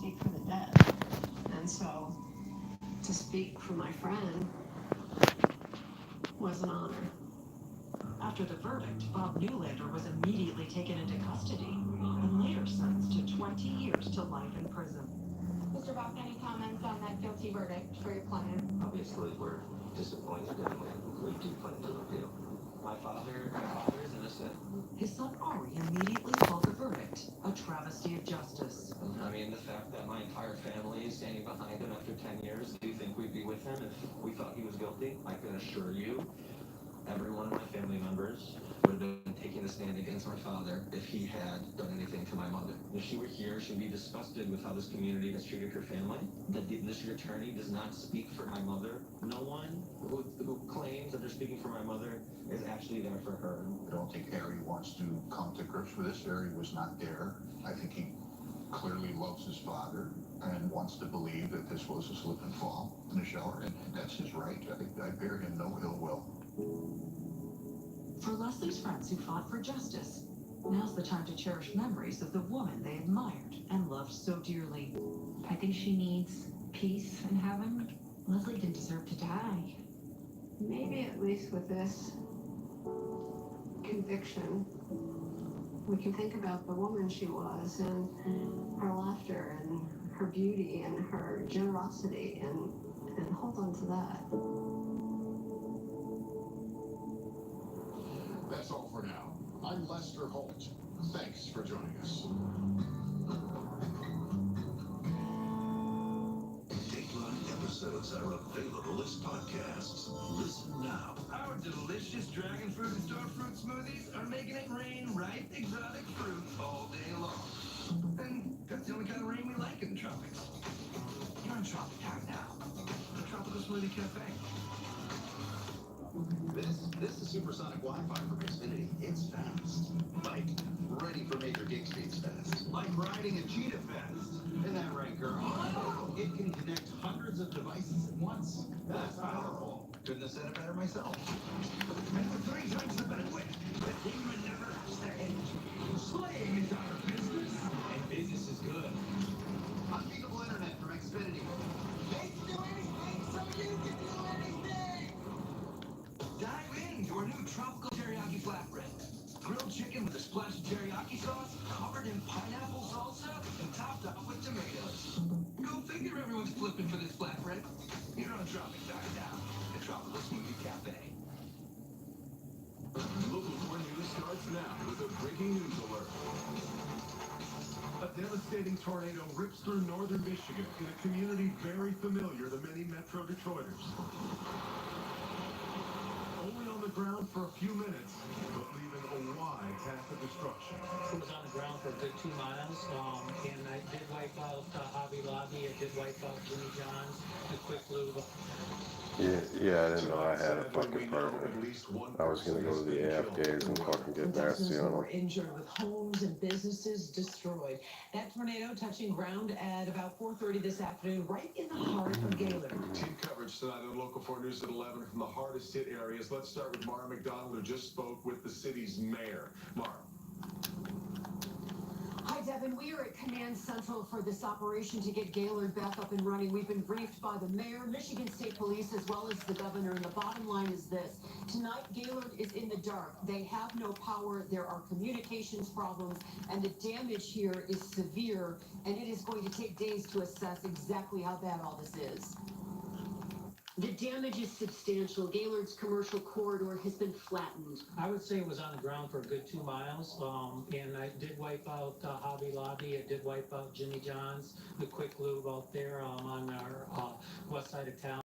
speak for the dead. And so to speak for my friend was an honor. After the verdict, Bob Newlander was immediately taken into custody and later sentenced to 20 years to life in prison. Mr. Bach, any comments on that guilty verdict for your client? Obviously, we're disappointed and we do plan to appeal. My father is innocent. His son Ari immediately called the verdict a travesty of justice. I mean, the fact that my entire family is standing behind him after 10 years, do you think we'd be with him if we thought he was guilty? I can assure you, every one of my family members would have been taking a stand against my father if he had done anything to my mother. If she were here, she'd be disgusted with how this community has treated her family. The district attorney does not speak for my mother. No one who claims that they're speaking for my mother is actually there for her. I don't think Harry wants to come to grips with this. Harry was not there. I think he clearly loves his father and wants to believe that this was a slip and fall in the shower, and that's his right. I bear him no ill will. For Leslie's friends who fought for justice, now's the time to cherish memories of the woman they admired and loved so dearly. I think she needs peace in heaven. Leslie didn't deserve to die. Maybe at least with this conviction, we can think about the woman she was and her laughter and her beauty and her generosity and hold on to that. That's all for now. I'm Lester Holt. Thanks for joining us. Dateline episodes are available as podcasts. Listen now. Our delicious dragon fruit and star fruit smoothies are making it rain ripe exotic fruit all day long. And that's the only kind of rain we like in the tropics. You're in Tropic Town now. The Tropical Smoothie Cafe. This is supersonic Wi-Fi from Xfinity. It's fast. Like, ready for major gig speeds fast. Like riding a cheetah fast. Isn't that right, girl? It can connect hundreds of devices at once. That's powerful. Couldn't have said it better myself. And for 3 times the bandwidth, the demon never ups their energy. Slaying is our business, and business is good. Unbeatable internet from Xfinity. They can do anything, so you can do anything! Dive into our new tropical teriyaki flatbread. Grilled chicken with a splash of teriyaki sauce, covered in pineapple salsa, and topped up with tomatoes. Go figure everyone's flipping for this flatbread. You're on Tropic Time now, the Tropical Smoothie Cafe. Local 4 News starts now with a breaking news alert. A devastating tornado rips through northern Michigan in a community very familiar to many Metro Detroiters. Only on the ground for a few minutes, but leaving a wide path of destruction. It was on the ground for a good 2 miles, and I did wipe out Hobby Lobby, I did wipe out Jimmy John's, the Quick Lube. Yeah, I didn't know I had a fucking partner. I was gonna go to the AF days and fucking get nasty on Were them. injured with homes and businesses destroyed. That tornado touching ground at about 4:30 this afternoon, right in the heart of Gaylord. Team coverage tonight on Local 4 News at 11 from the hardest hit areas. Let's start with Mara McDonald, who just spoke with the city's mayor. Mara. Hi, Devin. We are at Command Central for this operation to get Gaylord back up and running. We've been briefed by the mayor, Michigan State Police, as well as the governor. And the bottom line is this. Tonight, Gaylord is in the dark. They have no power. There are communications problems. And the damage here is severe. And it is going to take days to assess exactly how bad all this is. The damage is substantial. Gaylord's commercial corridor has been flattened. I would say it was on the ground for a good 2 miles, and I did wipe out Hobby Lobby, I did wipe out Jimmy John's, the Quick Lube out there on our west side of town.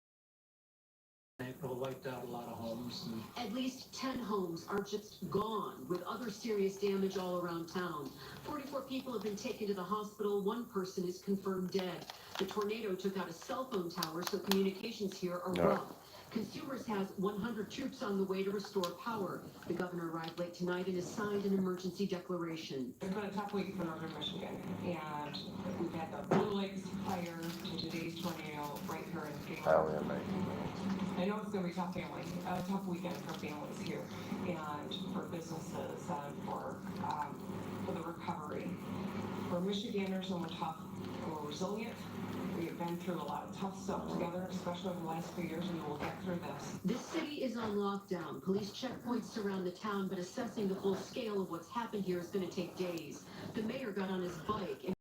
It wiped out a lot of homes. At least 10 homes are just gone, with other serious damage all around town. 44 people have been taken to the hospital. 1 person is confirmed dead. The tornado took out a cell phone tower, so communications here are rough. Consumers has 100 troops on the way to restore power. The governor arrived late tonight and has signed an emergency declaration. It's been a tough week for northern Michigan, and we've had the Blue Lakes fire to today's tornado right here in Gaylord. I know it's going to be a tough weekend for families here, and for businesses, and for the recovery for We're Michiganders and we're tough, and we're resilient. We have been through a lot of tough stuff together, especially over the last few years, and we'll get through this. This city is on lockdown. Police checkpoints surround the town, but assessing the full scale of what's happened here is going to take days. The mayor got on his bike and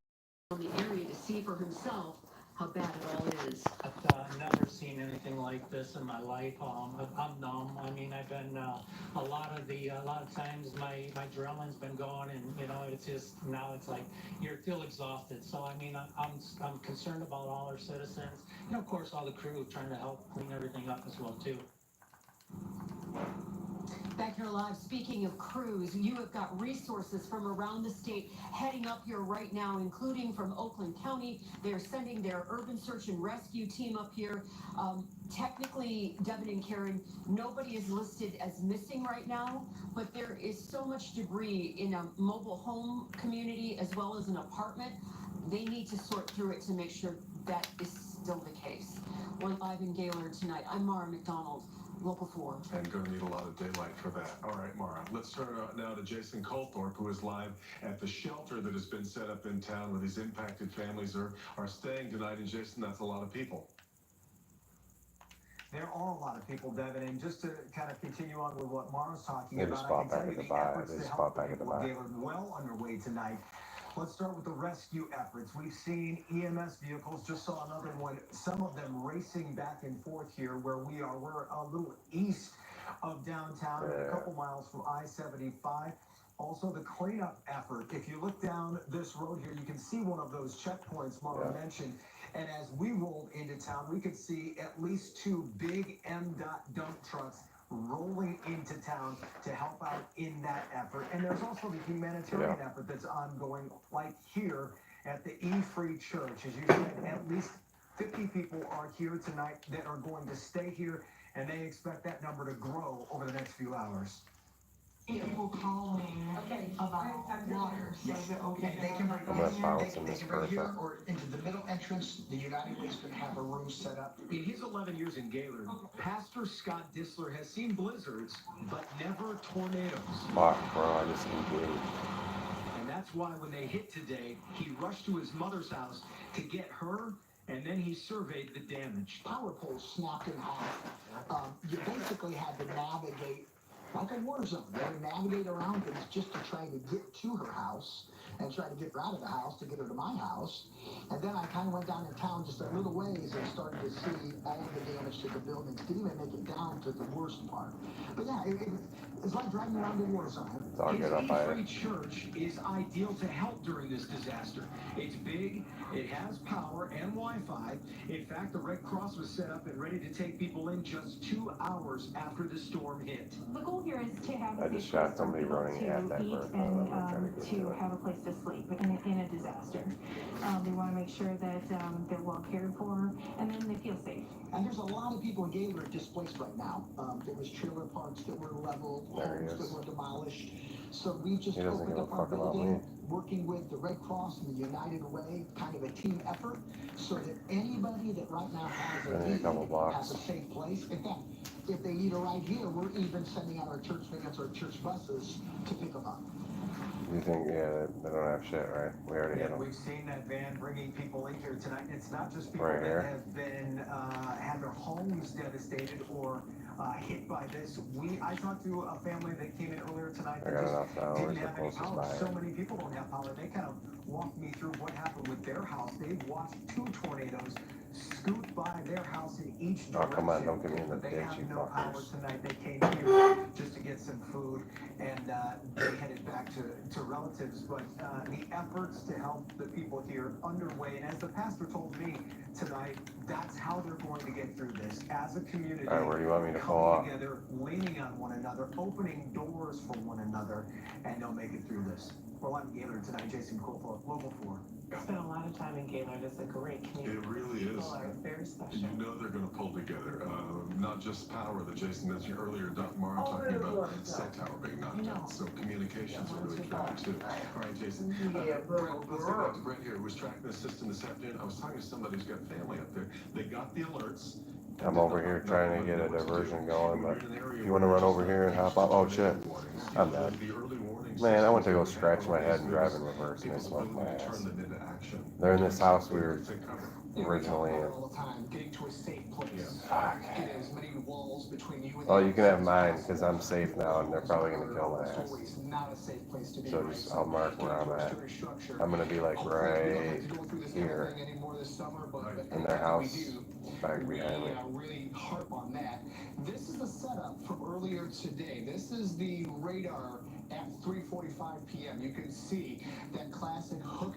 on the area to see for himself how bad it all is. I've never seen anything like this in my life. I'm numb. I mean, I've been a lot of times my adrenaline's been gone, and you know, it's just now it's like you feel exhausted. So I mean, I'm concerned about all our citizens, and of course all the crew trying to help clean everything up as well too. Back here live, speaking of crews, you have got resources from around the state heading up here right now, including from Oakland County. They're sending their urban search and rescue team up here. Technically, Devin and Karen, nobody is listed as missing right now, but there is so much debris in a mobile home community as well as an apartment. They need to sort through it to make sure that is still the case. We're live in Gaylord tonight. I'm Mara McDonald. Local 4. And going to need a lot of daylight for that. All right, Mara. Let's turn now to Jason Colthorpe, who is live at the shelter that has been set up in town where these impacted families are staying tonight. And Jason, that's a lot of people. There are a lot of people, Devin, and just to kind of continue on with what Mara's talking They just about, fought I can tell back you at the the vibe. efforts They to just help fought the back at the people of vibe. Gaylord well underway tonight. Let's start with the rescue efforts. We've seen EMS vehicles, just saw another one, some of them racing back and forth here where we are. We're a little east of downtown, a couple miles from I-75. Also, the cleanup effort. If you look down this road here, you can see one of those checkpoints Mara mentioned. And as we rolled into town, we could see at least 2 big MDOT dump trucks rolling into town to help out in that effort. And there's also the humanitarian effort that's ongoing, like here at the E-Free Church. As you said, at least 50 people are here tonight that are going to stay here, and they expect that number to grow over the next few hours. People calling about water, so is it okay? They can bring this here person. or into the middle entrance. The United Way's going to have a room set up. In his 11 years in Gaylord, Pastor Scott Disler has seen blizzards, but never tornadoes. Fuck, bro, I just keep getting. And that's why when they hit today, he rushed to his mother's house to get her, and then he surveyed the damage. Power poles snapped in half. You basically had to navigate like a war zone. You had to navigate around things just to try to get to her house and try to get her out of the house to get her to my house. And then I kind of went down in town just a little ways and started to see all of the damage to the buildings. Didn't even make it down to the worst part. But yeah, it's like driving around a war zone. His E-Free Church is ideal to help during this disaster. It's big, it has power and Wi-Fi. In fact, the Red Cross was set up and ready to take people in just 2 hours after the storm hit. The goal here is to have I a just safe shot place somebody for running people at that to eat person. and to have a place to sleep in a disaster. They want to make sure that they're well cared for and then they feel safe. And there's a lot of people in Gaylord displaced right now. There was trailer parks that were leveled, homes that were demolished. So we just opened up our building, working with the Red Cross and the United Way, kind of a team effort, so that anybody that right now has a need has a safe place. In fact, if they need a ride here, we're even sending out our church vans or church buses to pick them up. You think, they don't have shit, right? We already hit them. We've seen that van bringing people in here tonight. It's not just people Right that have been, had their homes devastated or hit by this. I talked to a family that came in earlier tonight that just didn't have any power. So many people don't have power. They kind of walked me through what happened with their house. They've watched 2 tornadoes scoot by their house in each direction. Oh, come on, don't get me in the But they ditch, have you no power fuckers. tonight. They came here just to get some food, and they headed back to relatives. But the efforts to help the people here underway, and as the pastor told me tonight, that's how they're going to get through this as a community. All right, where do you want me to pull coming off? together, leaning on one another, opening doors for one another, and they'll make it through this. Well, I'm Gaylord tonight, Jason Colthorpe, Local 4. Spent a lot of time in Gaylord. It's a great community. It really is. People are very special. You know they're going to pull together. Not just power that Jason mentioned earlier, Dr. Mara talking about cell tower being knocked out. So communications are really tricky too. All right, Jason. Brett, let's go back to Brett here, who was tracking the system this afternoon. I was talking to somebody who's got family up there. They got the alerts. I'm over here trying to get a diversion going, but you want to run over here and hop up? Oh shit, I'm dead. The early warning Man, I went to go scratch my head and drive in reverse, and I smoked my ass. They're in this house we were originally in. Fuck. Oh, you can have mine, because I'm safe now, and they're probably going to kill my ass. So just, I'll mark where I'm at. I'm going to be like right here in their house, back behind me. Really harp on that. This is the setup from earlier today. This is the radar at 3:45 p.m. You can see that classic hook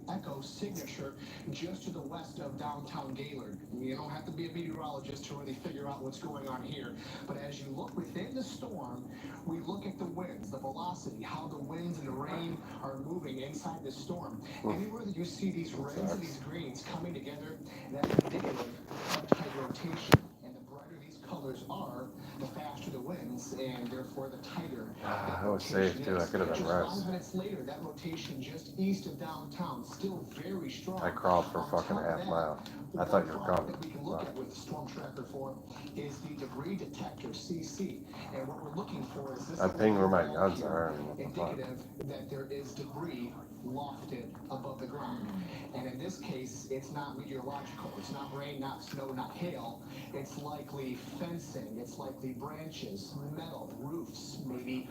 echo signature just to the west of downtown Gaylord. You don't have to be a meteorologist to really figure out what's going on here. But as you look within the storm, we look at the winds, the velocity, how the winds and the rain are moving inside the storm. Anywhere that you see these reds and these greens coming together, that's indicative of tide rotation. And the brighter these colors are, the faster the winds, and therefore the tighter. I was safe too. I could have been Just rest. 5 minutes later, that rotation just east of downtown, still very strong. I crawled for a fucking half mile. I thought you were coming. That we can look at with the Storm Tracker for is the debris detector CC, and what we're looking for is this. I pinged where my guns are. And what the fuck. Indicative that there is debris lofted above the ground, and in this case, it's not meteorological. It's not rain, not snow, not hail. It's likely fencing. It's likely branches, metal, roofs, maybe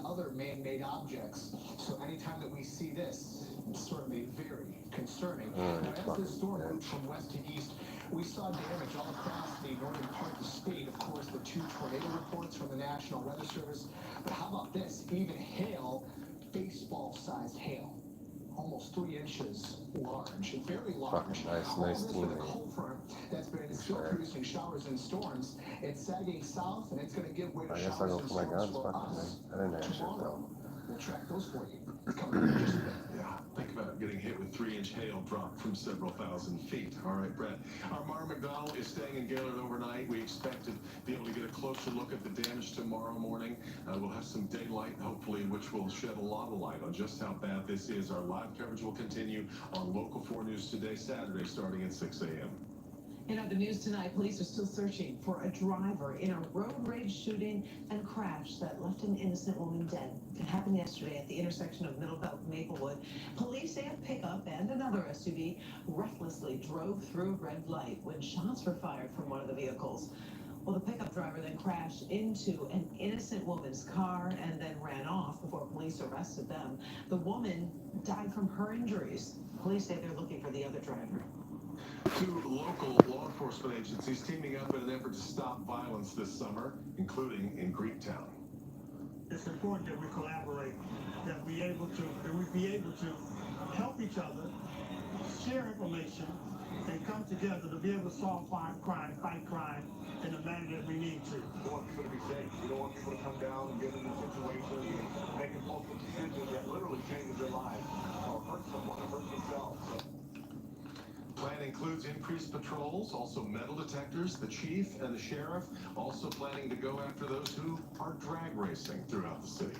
other man-made objects. So anytime that we see this, it's certainly very concerning. Now, as this storm moved from west to east, we saw damage all across the northern part of the state. Of course, the 2 tornado reports from the National Weather Service. But how about this? Even hail, baseball-sized hail. Almost 3 inches large, very large. Nice team. Cold front that's been still producing showers and storms. It's sagging south, and it's going to give way to I guess I'll showers go for and my storms guns. for Fuck us. I didn't have shit Tomorrow, though. we'll track those for you. Coming up in just a bit. Yeah, think about getting hit with 3-inch hail dropped from several thousand feet. All right, Brett. Our Mara McDonald is staying in Gaylord overnight. We expect to be able to get a closer look at the damage tomorrow morning. We'll have some daylight, hopefully, which will shed a lot of light on just how bad this is. Our live coverage will continue on Local 4 News today, Saturday, starting at 6 a.m. In other news tonight, police are still searching for a driver in a road rage shooting and crash that left an innocent woman dead. It happened yesterday at the intersection of Middlebelt and Maplewood. Police say a pickup and another SUV recklessly drove through a red light when shots were fired from one of the vehicles. Well, the pickup driver then crashed into an innocent woman's car and then ran off before police arrested them. The woman died from her injuries. Police say they're looking for the other driver. 2 local law enforcement agencies teaming up in an effort to stop violence this summer, including in Greektown. It's important that we collaborate, that we be able to help each other, share information, and come together to be able to solve crime, fight crime in the manner that we need to. We want people to be safe. We don't want people to come down and get into situations and make impulsive decisions that literally change their lives or hurt someone or hurt themselves. Plan includes increased patrols, also metal detectors. The chief and the sheriff also planning to go after those who are drag racing throughout the city.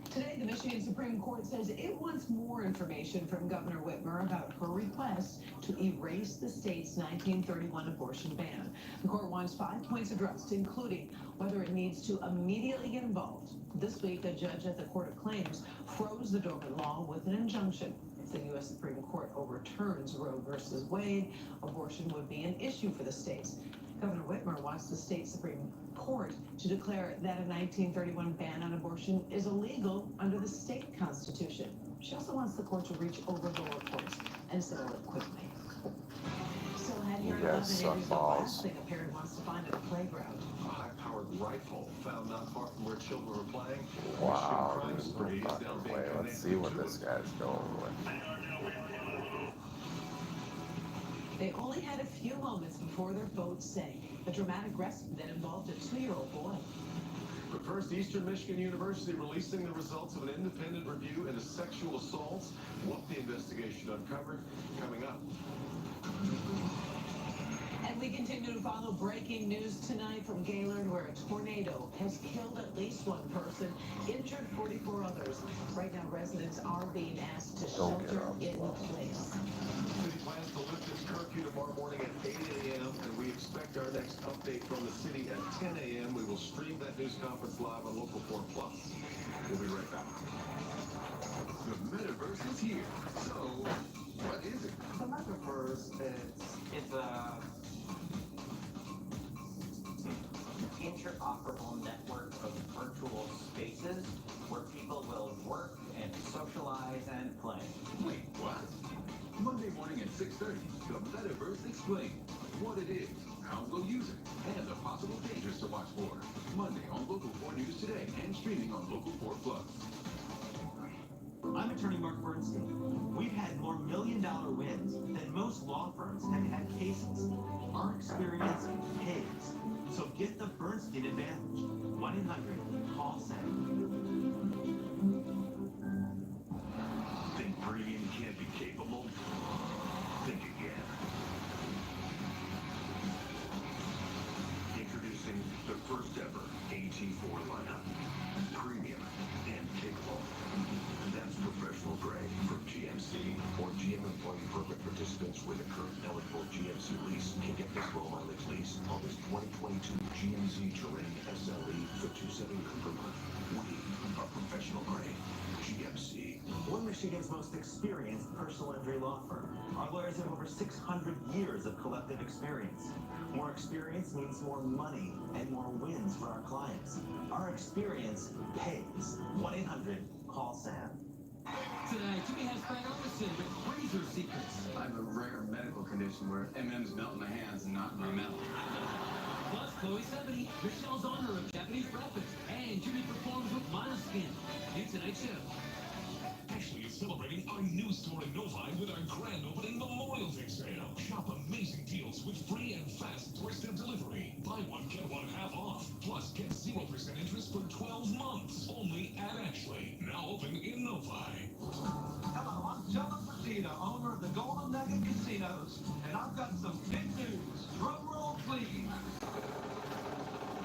Today, the Michigan Supreme Court says it wants more information from Governor Whitmer about her request to erase the state's 1931 abortion ban. The court wants 5 points addressed, including whether it needs to immediately get involved. This week, a judge at the Court of Claims froze the dormant law with an injunction. If the U.S. Supreme Court overturns Roe versus Wade, abortion would be an issue for the states. Governor Whitmer wants the state Supreme Court to declare that a 1931 ban on abortion is illegal under the state constitution. She also wants the court to reach over lower courts and settle it quickly. So ahead here at 11, it is the last thing a parent wants to find at a playground. A high-powered rifle found not far from where children were playing. Wow, this is pretty fucking way. Let's see what this guy's going with. They only had a few moments before their boat sank. A dramatic rescue that involved a 2-year-old boy. But first, Eastern Michigan University releasing the results of an independent review into sexual assaults. What the investigation uncovered, coming up. And we continue to follow breaking news tonight from Gaylord, where a tornado has killed at least 1 person, injured 44 others. Right now, residents are being asked to shelter in place. City plans to lift its curfew tomorrow morning at 8 a.m. and we expect our next update from the city at 10 a.m. We will stream that news conference live on Local 4 Plus. We'll be right back. metaverse is here. So, what is it? The metaverse, it's a interoperable network of virtual spaces where people will work and socialize and play. Wait, what? Monday morning at 6:30, the Metaverse Explained. What it is, how we'll use it, and the possible dangers to watch for. Monday on Local 4 News Today and streaming on Local 4 Plus. I'm attorney Mark Bernstein. We've had more million-dollar wins than most law firms have had cases. Our experience pays. So get the Bernstein advantage. 1-800-CALL-SAM. Think premium can't be capable? Think again. Introducing the first ever AT4 lineup. Premium and capable. That's professional grade from GMC. Or GM employee program participants with a current eligible GMC lease can get this low mileage lease on this 2022 GMC Terrain SLE for $279 per month. We are professional grade. GMC. We're Michigan's most experienced personal injury law firm. Our lawyers have over 600 years of collective experience. More experience means more money and more wins for our clients. Our experience pays. 1-800-CALL-SAM. Today, Jimmy has Fred Anderson with freezer secrets. I have a rare medical condition where M&M's melt in my hands and not in my mouth. Plus, Chloe 70, Michelle's honor of Japanese breakfast, and Jimmy performs with Monoskin. New Tonight Show. Ashley is celebrating our new store in Novi with our grand opening Memorial Day sale. Shop amazing deals with free and fast doorstep delivery. Buy one, get one half off. Plus, get 0% interest for 12 months. Only at Ashley. Now open in Novi. Hello, I'm John Fertitta, owner of the Golden Nugget Casinos, and I've got some big news. Drum roll, please.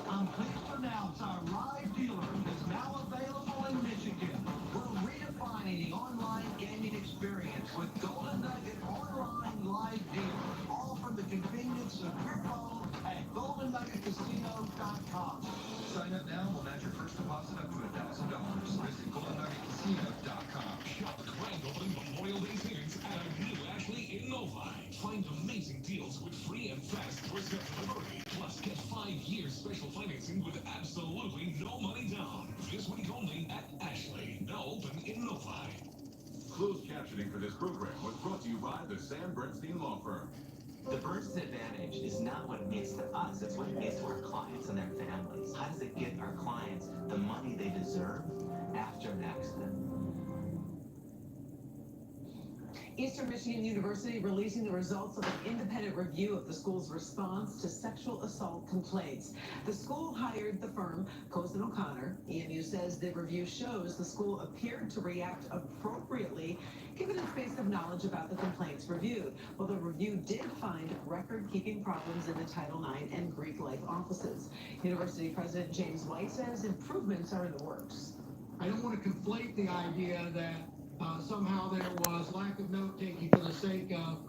I'm pleased to announce our live dealer is now available in Michigan. We're redefining the online gaming experience with Golden Nugget Online Live Dealer, all from the convenience of your phone at GoldenNuggetCasino.com. Sign up now. We'll match your first deposit up to $1,000. Visit GoldenNuggetCasino.com. Shop grand opening Memorial Day savings at our new Ashley in Novi. Find amazing deals with free and fast doorstep delivery. Plus, get 5 years special financing with absolutely no money down. This week only at Ashley. Now open in Novi. Closed captioning for this program was brought to you by the Sam Bernstein Law Firm. The Bernstein advantage is not what it means to us, it's what it means to our clients and their families. How does it get our clients the money they deserve after an accident? Eastern Michigan University releasing the results of an independent review of the school's response to sexual assault complaints. The school hired the firm Cozen O'Connor. EMU says the review shows the school appeared to react appropriately given its base of knowledge about the complaints reviewed. Well, the review did find record-keeping problems in the Title IX and Greek life offices. University President James White says improvements are in the works. I don't want to conflate the idea that somehow there was lack of note-taking for the sake of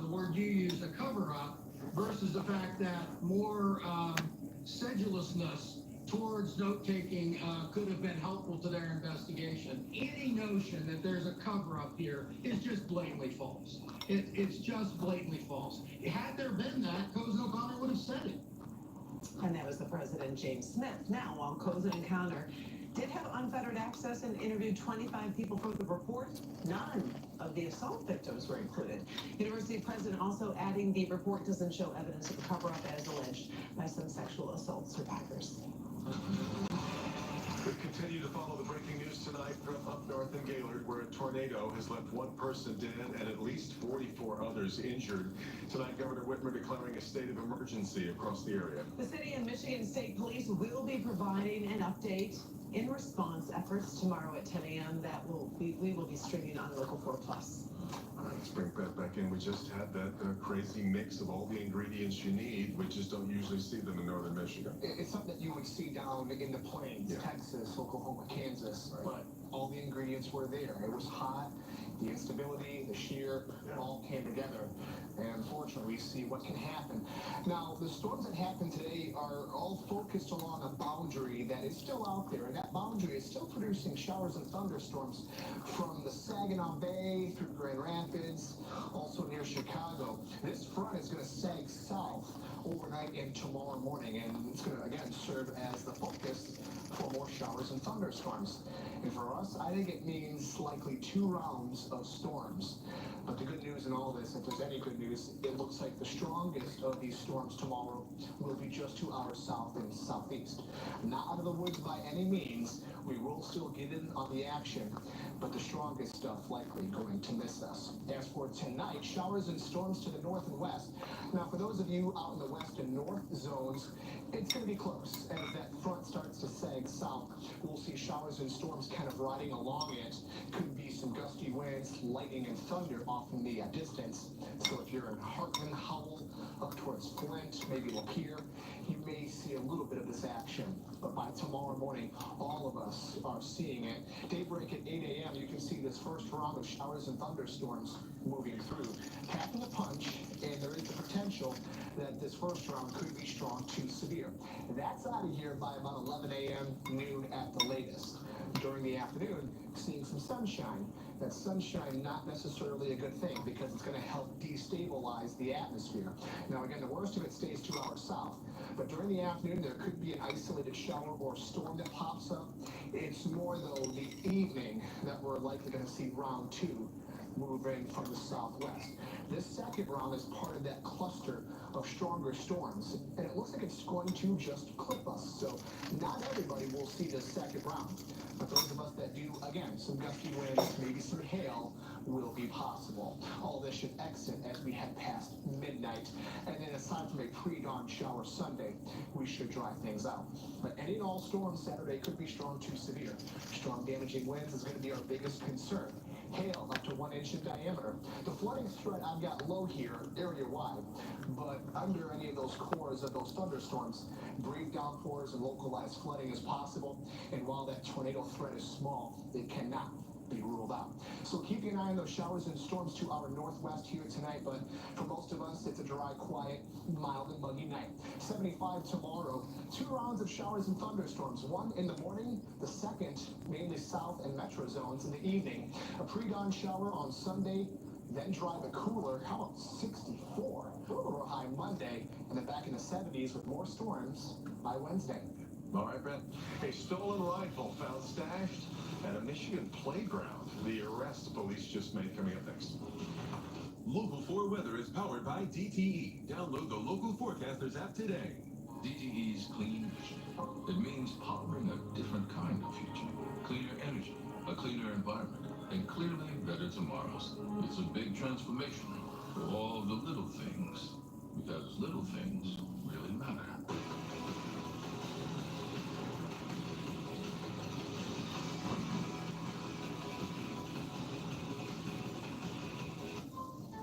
the word you use, a cover-up, versus the fact that more sedulousness towards note-taking could have been helpful to their investigation. Any notion that there's a cover-up here is just blatantly false. It's just blatantly false. Had there been that, Cozen O'Connor would have said it. And that was the president, James Smith. Now, while Cozen O'Connor did have unfettered access and interviewed 25 people from the report, none of the assault victims were included. University president also adding the report doesn't show evidence of a cover-up as alleged by some sexual assault survivors. We continue to follow the breaking news tonight from up north in Gaylord, where a tornado has left one person dead and at least 44 others injured. Tonight, Governor Whitmer declaring a state of emergency across the area. The city and Michigan State Police will be providing an update in response efforts tomorrow at 10 a.m. that we will be streaming on Local 4 Plus. All right, let's bring that back in. We just had that crazy mix of all the ingredients you need. We just don't usually see them in northern Michigan. It's something that you would see down in the plains, Texas, Oklahoma, Kansas, but all the ingredients were there. It was hot, the instability, the shear, all came together. And unfortunately, destruction. We see what can happen. Now, the storms that happened today are all focused along a boundary that is still out there, and that boundary is still producing showers and thunderstorms from the Saginaw Bay through Grand Rapids, also near Chicago. This front is going to sag south overnight and tomorrow morning, and it's going to again serve as the focus for more showers and thunderstorms. And for us, I think it means likely 2 rounds of storms. But the good news in all this, if there's any good news, it looks like the strongest of these storms tomorrow will be just to our south and southeast. Not out of the woods by any means. We will still get in on the action, but the strongest stuff likely going to miss us. As for tonight, showers and storms to the north and west. Now, for those of you out in the west and north zones, it's going to be close. As that front starts to sag south, we'll see showers and storms kind of riding along it. Could be some gusty winds, lightning, and thunder off in the distance. So if you're in Hartman, Howell, up towards Flint, maybe Lapeer, you may see a little bit of this action. But by tomorrow morning, all of us are seeing it. Daybreak at 8 a.m., you can see this first round of showers and thunderstorms moving through, packing a punch, and there is the potential that this first round could be strong to severe. That's out of here by about 11 a.m., noon at the latest. During the afternoon, seeing some sunshine. That sunshine not necessarily a good thing because it's going to help destabilize the atmosphere. Now again, the worst of it stays 2 hours south. But during the afternoon, there could be an isolated shower or storm that pops up. It's more, though, the evening that we're likely going to see round 2 move in from the southwest. This second round is part of that cluster of stronger storms, and it looks like it's going to just clip us. So not everybody will see this second round, but those of us that do, again, some gusty winds, maybe some hail, will be possible. All this should exit as we head past midnight, and then aside from a pre-dawn shower Sunday, we should dry things out. But any and all storms Saturday could be strong to severe. Strong damaging winds is going to be our biggest concern. Hail up to 1 inch in diameter. The flooding threat I've got low here, area-wide, but under any of those cores of those thunderstorms, brief downpours and localized flooding is possible, and while that tornado threat is small, it cannot be ruled out. So keep an eye on those showers and storms to our northwest here tonight, but for most of us, it's a dry, quiet, mild and muggy night. 75 tomorrow, 2 rounds of showers and thunderstorms, 1 in the morning, the second mainly south and metro zones in the evening. A pre-dawn shower on Sunday, then dry but cooler. How about 64 for a high Monday, and then back in the 70s with more storms by Wednesday. All right, Brett. A stolen rifle found stashed at a Michigan playground. The arrest police just made coming up next. Local 4 Weather is powered by DTE. Download the Local Forecasters app today. DTE's Clean Vision. It means powering a different kind of future. Cleaner energy, a cleaner environment, and clearly better tomorrows. It's a big transformation for all the little things, because little things really matter.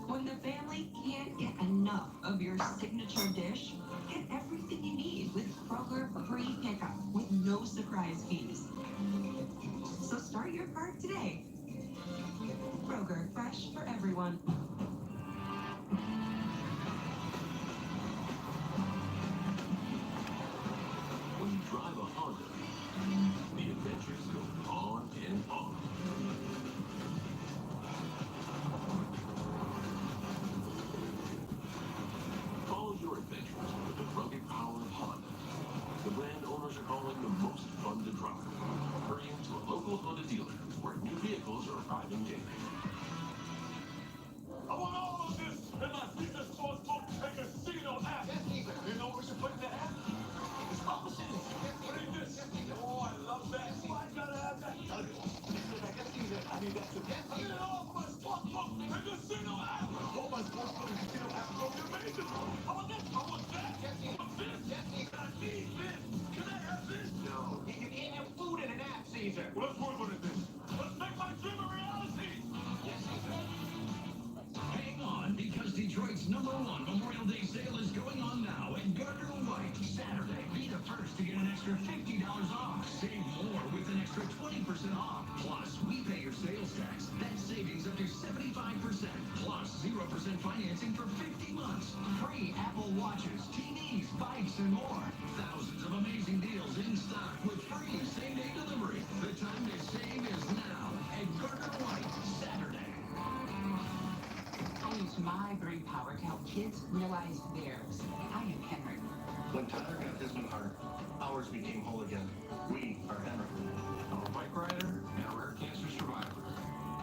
When the family can't get enough of your signature dish, get everything you need with Kroger free pickup with no surprise fees. So start your cart today. Kroger, fresh for everyone. When you drive a Honda, the adventures go on and on. Follow your adventures with the rugged-powered Honda. The brand owners are calling the most fun to drive. Hurry into a local Honda dealer where new vehicles are arriving daily. I want all of this in my Caesar Sportsbook and Casino app. You know what we should put in the app? It's propositions. What is this? Oh, I love that. Why gotta have that? I need that too. I need it all for my Sportsbook and Casino app. Oh, my Sportsbook and Casino app is going to be amazing. I want this. I want that. I want this. I need this. Can I have this? No. You can't have food in an app, Caesar. Well, let's work on it then. Let's make my dream a reality. Hang on, because Detroit White's #1 Memorial Day sale is going on now at Gardner White. Saturday, be the first to get an extra $50 off. Save more with an extra 20% off. Plus, we pay your sales tax. That's savings up to 75%. Plus, 0% financing for 50 months. Free Apple Watches, TVs, bikes, and more. Thousands of amazing deals in stock with free same-day delivery. The time to save is now at Gardner White. Saturday. I used my brain power to help kids realize theirs. I am Henry. When Tyler got his new heart, ours became whole again. We are Henry. I'm a bike rider and a rare cancer survivor.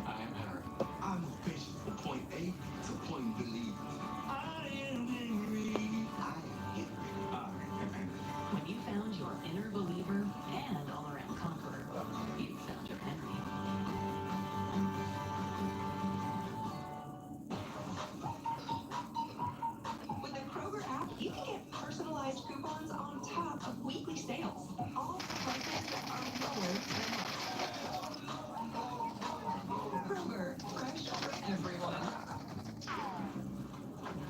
I am Henry. I'm a fish from point A to point B. I am Henry. I am Henry. I am Henry. When you found your inner believer and all-around conqueror, you found your Henry. With the Kroger app, you can get personalized coupons on top of weekly sales. All prices are lower than most. Kroger, fresh for everyone.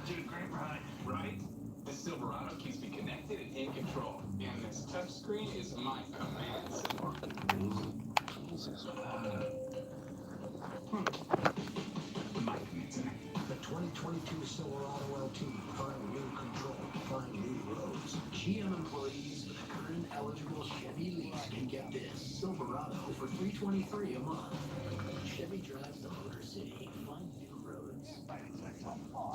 Dude, great ride, right? This Silverado keeps me connected and in control. And this touchscreen is my command center. My command center. The 2022 Silverado LT. Find new control. Find new roads. GM employees with a current eligible Chevy lease can get this Silverado for $323 a month. Chevy drives the Motor City. Find new roads.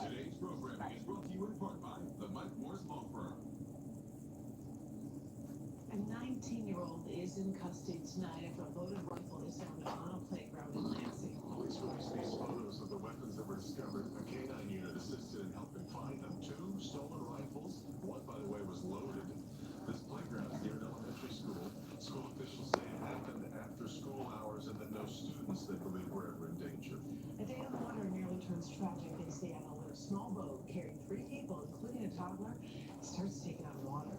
Today's programming is brought to you in part by the Mike Morse Law Firm. A 19-year-old is in custody tonight after a loaded rifle is found on a playground in Lansing. Police released these photos of the weapons that were discovered. A K-9 unit assisted in helping find them. 2 stolen rifles. One, by the way, was loaded. This playground is near an elementary school. School officials say it happened after school hours and that no students, they believe, were ever in danger. A day on the water nearly turns tragic in Seattle when a small boat carrying 3 people, including a toddler, starts taking on water.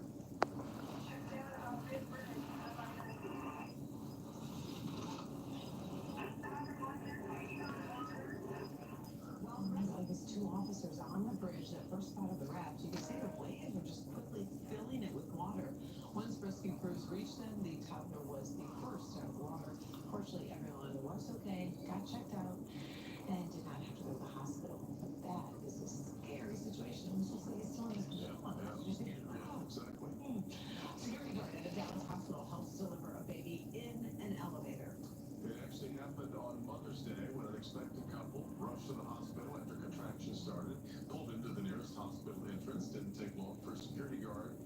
Well, was 2 officers on the bridge that first spotted the raft. You can see the wave of just quickly filling it with water. Once rescue crews reached them, the toddler was the first out of water. Fortunately, everyone was okay, got checked out, and did not have to go to the hospital. That is a scary situation. It was just like a storm. Exactly. Security guard at a Dallas hospital helps deliver a baby in an elevator. It actually happened on Mother's Day when an expectant couple rushed to the hospital after contractions started, pulled into the nearest hospital entrance. Didn't take long for a security guard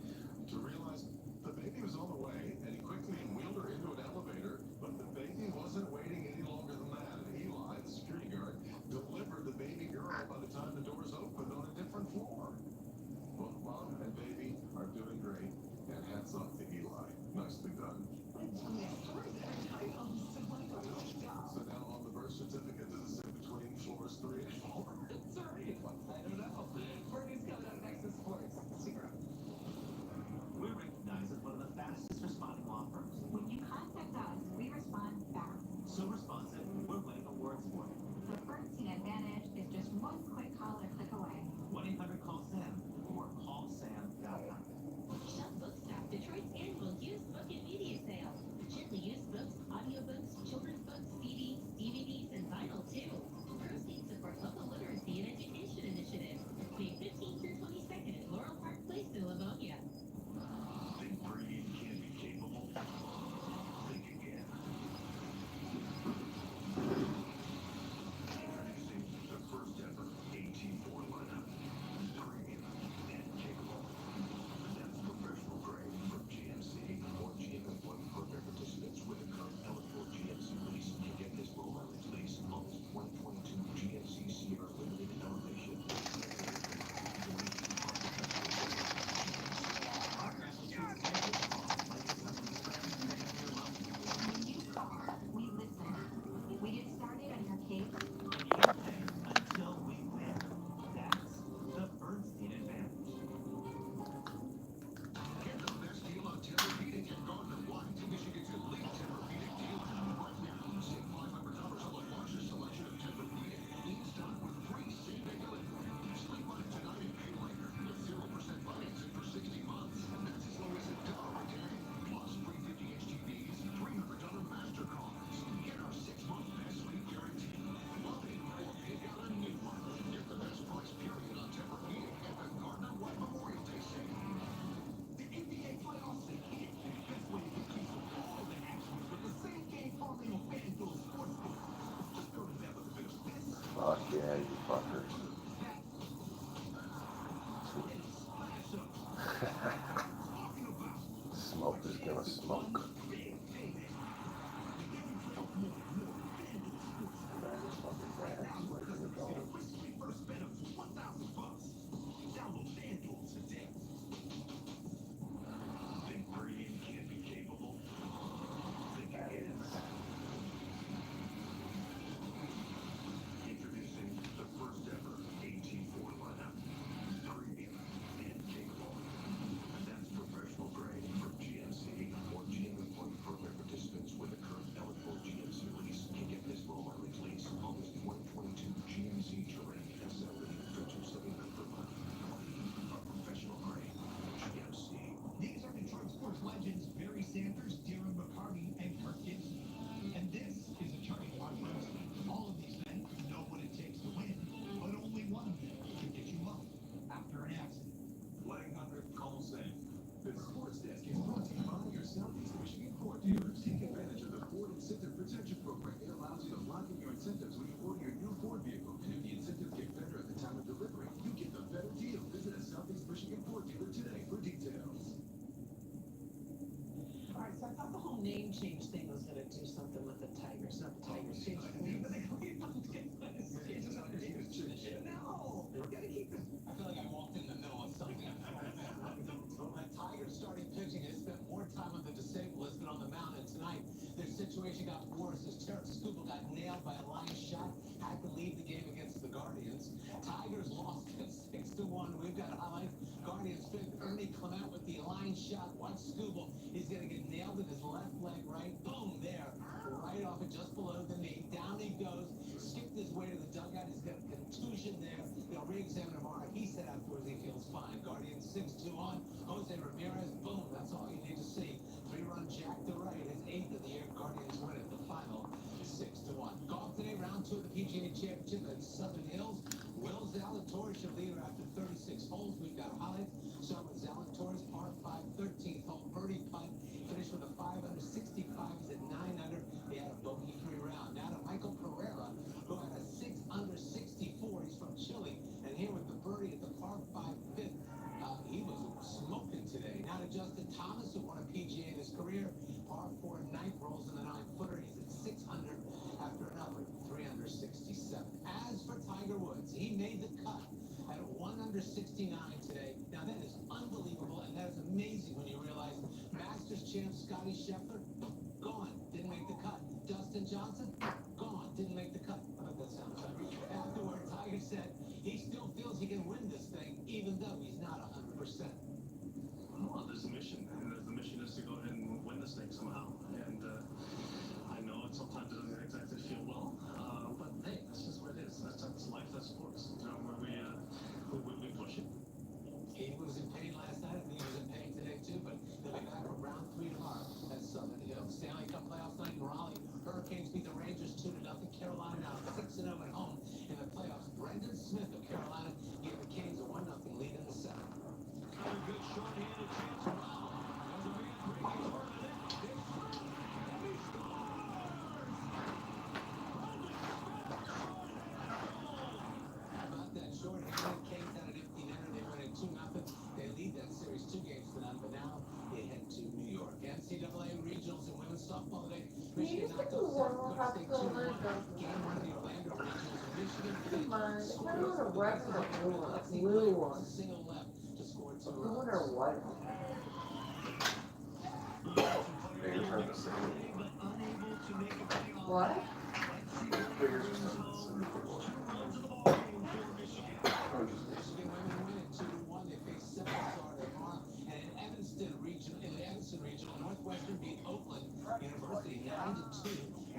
to realize the baby was on the way, and he quickly wheeled her into an elevator, but the baby wasn't waiting any longer than that. And Eli, the security guard, delivered the baby girl by the time the doors opened on a different floor. Both mom and baby are doing great, and hats off to Eli. Nicely done. So now on the birth certificate, does it say between floors 3 and 4? Sorry, I don't know. Courtney's coming up next to sports. Stick around. We're recognized as one of the fastest responders fuckers. Smoke is gonna smoke. Think Braden can't be capable? Think again. Introducing the first ever AT4 lineup. Premium and capable. That's professional grade from GMC or GM employee program participants with a current eligible GMC lease can get this low mileage lease on this 2022 GMC Terrain SLE for $279 per month. A professional grade GMC. These are Detroit sports legends Barry Sanders, Darren McCarty, and Kirk Gibson. And this is attorney Mark Bernstein. All of these men know what it takes to win, but only one of them can get you home after an accident. 1-800-CALL-SAVE. The Sports Desk is brought to you by your Southeast Michigan Ford dealers. Take advantage of the Ford Incentive Protection Program. It allows you to lock in your incentives when you order your new Ford vehicle. And if the incentives get better at the time of delivery, you get the better deal. Visit a Southeast Michigan Ford dealer today for details. All right, so I thought the whole name change thing was going to do something with the Tigers. Not the Tigers changed the name, but they No, we're going to keep it. I feel like I walked in the middle of something. That Tigers starting pitching has spent more time on the disabled list than on the mound, and tonight their situation got worse as Terrence Scuba got nailed by a line shot, had to leave the game against the Guardians. Tigers lost 6-1. We've got highlights. Guardians fifth, Ernie Clement with the line shot. Watch Scuba. He's going to get nailed in his left leg, right? Boom, there. Right off it, just below the knee. Down he goes. Skipped his way to the dugout. He's got a contusion there. They'll re-examine tomorrow. He said afterwards he feels fine. Guardians 6-2 on. Jose Ramirez, boom. That's all you need to see. 3-run jack to right. His 8th of the year. Guardians win it. The final 6-1. Golf today, round 2 of the PGA Championship at Southern Hills. Will Zalatoris should lead her after 36 holes. We've got highlights. Starting with Zalatoris, par 5, 13th hole, birdie putt. Finished with a 5 under 65. He's at 9 under. He had a bogey-free round. Now to Michael Pereira, who had a 6 under 64. He's from Chile. And here with the birdie at the par 5 fifth. He was smoking today. Now to Justin Thomas, who won a PGA in his career. Par 4 ninth, rolls in the 9-footer. He's at 600 after another 3 under 67. As for Tiger Woods, he made the cut at 1 under 69 today. Now that is unbelievable, and that is amazing when you realize Masters champ Scotty Scheffler, gone, didn't make the cut. Dustin Johnson, gone, didn't make the cut. I hope that sounds right. Afterward, Tiger said he still feels he can win this thing, even though he's not 100%. Well, there's a mission, and the mission is to go ahead and win this thing somehow. And I know it sometimes doesn't exactly feel well, but hey, that's just what it is. That's life, that's sports. You know, where we push it. He was in pain last night. I think he was in pain today too, but they'll be back for round 3 tomorrow at Southern Hills. Stanley Cup playoffs night in Raleigh. Hurricanes beat the Rangers 2-0. Carolina now 6-0 at home in the playoffs. Brendan Smith of Carolina gave the Canes a 1-0 lead in the 7th. Another good short-handed chance. Wow. As a man breaking over the net. They throw. And he scores! How about that short-handed? Canes had an empty netter. They win it 2-0. They lead that series 2 games to none, but now they head to New York. NCAA regionals and women's softball today. Michigan knocked off South Dakota State 2-1. Game 1 of the Orlando regionals. Michigan State scored a single left to score 2 runs. Bears are the same. What? Bears are the same. Michigan women win it 2-1. They face 7 Florida tomorrow. And in the Evanston regional, Northwestern beat Oakland University 9-2.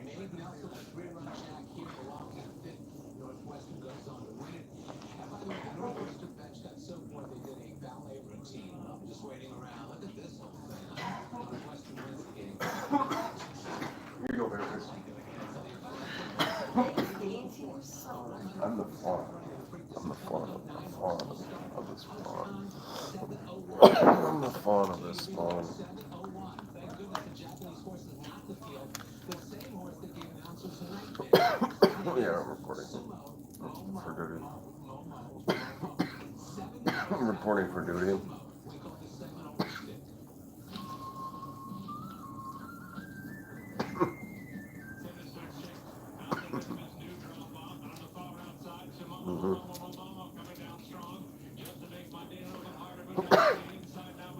Maeve Nelson with a 3-run jack here along in the 5th. Northwestern goes on to win it. And by the way, the Northwestern bench got so bored they did a ballet routine. I'm just waiting around. Look at this whole thing. Northwestern wins the game. Here you go, Bears. I'm the fawn. I'm the fawn of this fawn. I'm the fawn of this fawn. Thank goodness the Japanese horse is not the field. The same horse that gave announcers the nightmare. Yeah, I'm recording. Sumo for duty. I'm reporting for duty.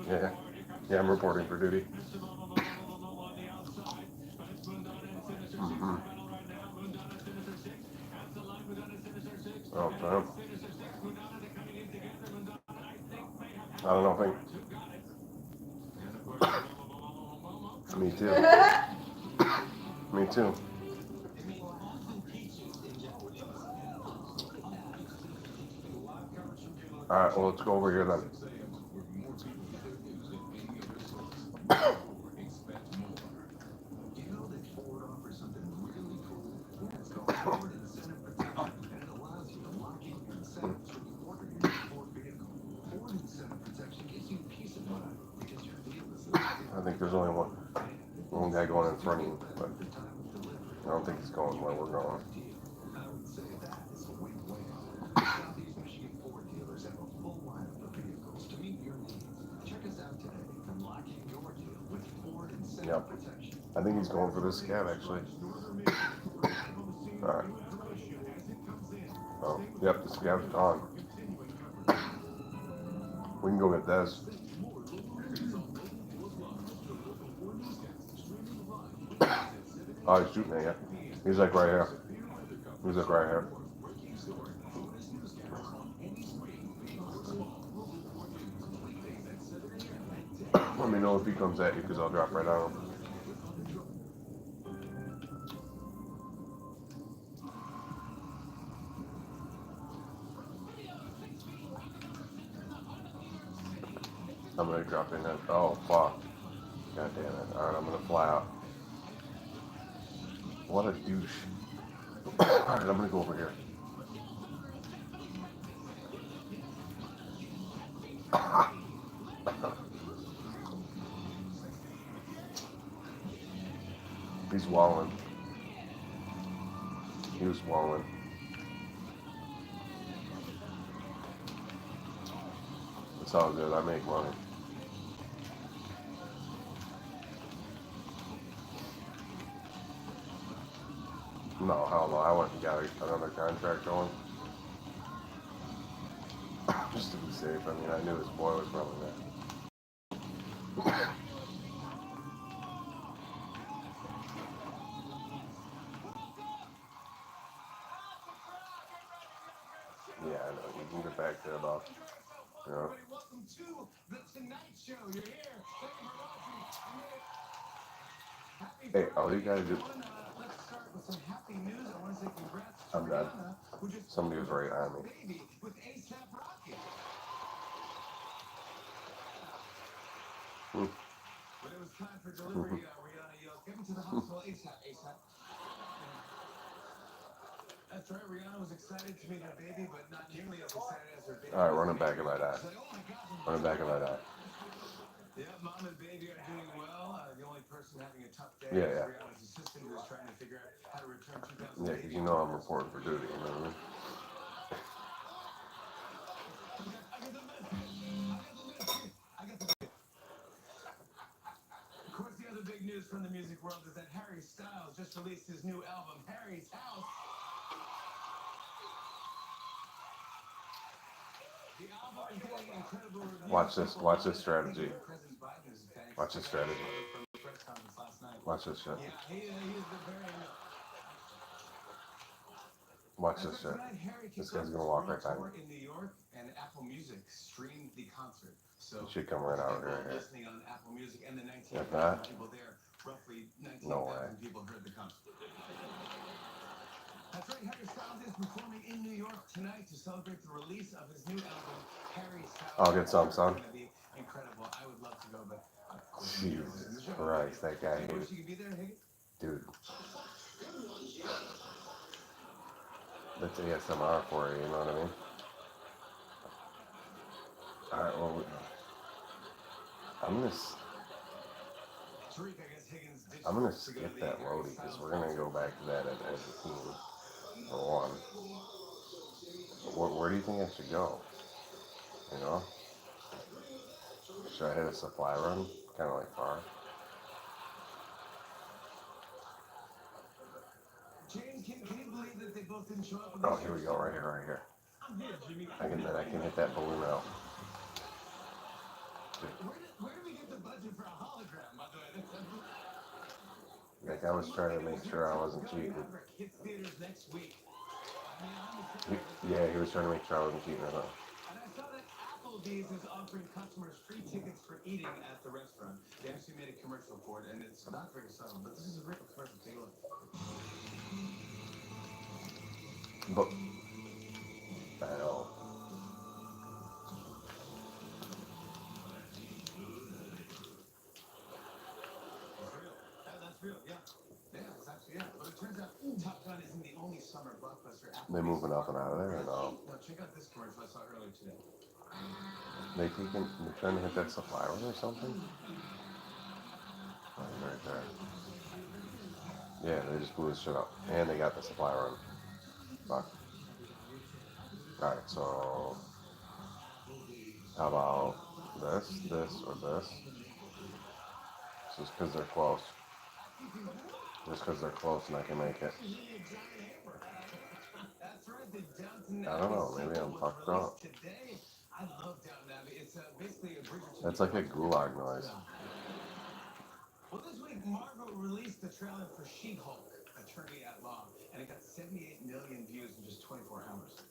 Yeah. Yeah, I'm reporting for duty. Oh, damn. I don't know, me too. Me too. Alright, well, let's go over here then. You know that Ford offers something really cool? It's called Ford Incentive Protection, and it allows you to lock in your incentives when you order your new Ford vehicle. Ford Incentive Protection gives you peace of mind because your deal is locked in. I think there's only one guy going in front of you, but I don't think he's going where we're going. I would say that is a win-win. Southeast Michigan Ford dealers have a full lineup of vehicles to meet your needs. Check us out today and lock in your deal with Ford Incentive Protection. I think he's going for this scab, actually. Alright. Oh, yep, the scab's gone. We can go get this. Oh, he's shooting at you. He's like right here. He's like right here. Let me know if he comes at you, because I'll drop right on him. I'm gonna drop in that. Oh, fuck. God damn it. Alright, I'm gonna fly out. What a douche. Alright, I'm gonna go over here. He's walling. He was walling. It's all good. I make money. No, hell no. I went and got another contract going. Just to be safe. I mean, I knew his boy was probably there. Yeah, I know. You can get back there, though. You know? Welcome to the Tonight Show. You're here. Thank you for watching. Hey, all you gotta do. Let's start with some happy news. I want to say congrats to I'm done. Rihanna, who just Somebody was right on me. baby with A$AP Rocky. When it was time for delivery, Rihanna yelled, "Get him to the hospital ASAP, ASAP." That's right, Rihanna was excited to meet her baby, but not nearly as excited as her baby. Alright, run it back if I die. Run it back if I die. Yeah, mom and baby are doing well. The only person having a tough day Yeah, is yeah. Rihanna's assistant, who is trying to figure out how to return 2000. Yeah, because you know I'm reporting for duty, you know what I mean? Of course, the other big news from the music world is that Harry Styles just released his new album, Harry's House. The album is getting incredible reviews. Watch this strategy. Watch this strategy. Watch this shit. Yeah, he is the very Watch this shit. This guy's gonna walk right by me. in New York, and Apple Music streamed the concert. So It should come right out here. listening on Apple Music, and the If not, 19,000 people there, roughly 19,000 no way. people heard the concert. That's right, Harry Styles is performing in New York tonight to celebrate the release of his new album, Harry Styles. I'll get some, son. It's gonna be incredible. I would love to go, but of course, Jesus Christ, that guy you wish hates. you could be there, Higgins? Dude. That's ASMR for you, you know what I mean? Alright, well, I'm gonna skip that roadie, because we're gonna go back to that at 18 for one. Where do you think I should go? You know? Should I hit a supply run? Kind of like far. James, can you believe that they both didn't show up? Oh, here we go, right here, right here. I can hit that balloon out. Where did we get the budget for a hologram, by the way? Like I was trying to make sure I wasn't cheating. Kids theaters next week. Yeah, he was trying to make sure I wasn't cheating or something. And I saw that Applebee's is offering customers free tickets for eating at the restaurant. They actually made a commercial for it, and it's not very subtle, but this is a real commercial. Take a look. But I know. That's real, yeah. Yeah, it's actually, yeah. But it turns out Top Gun isn't the only summer blockbuster. They moving up and out of there or no? No, check out this commercial I saw earlier today. They're trying to hit that supply run or something? Oh, right there. Yeah, they just blew this shit up. And they got the supply run. Fuck. Alright, so how about this, or this? Just because they're close. Just because they're close and I can make it. I don't know, maybe I'm fucked up. That's like a gulag noise. Well, this week, Marvel released the trailer for She-Hulk, Attorney at Law, and it got 78 million views in just 24 hours.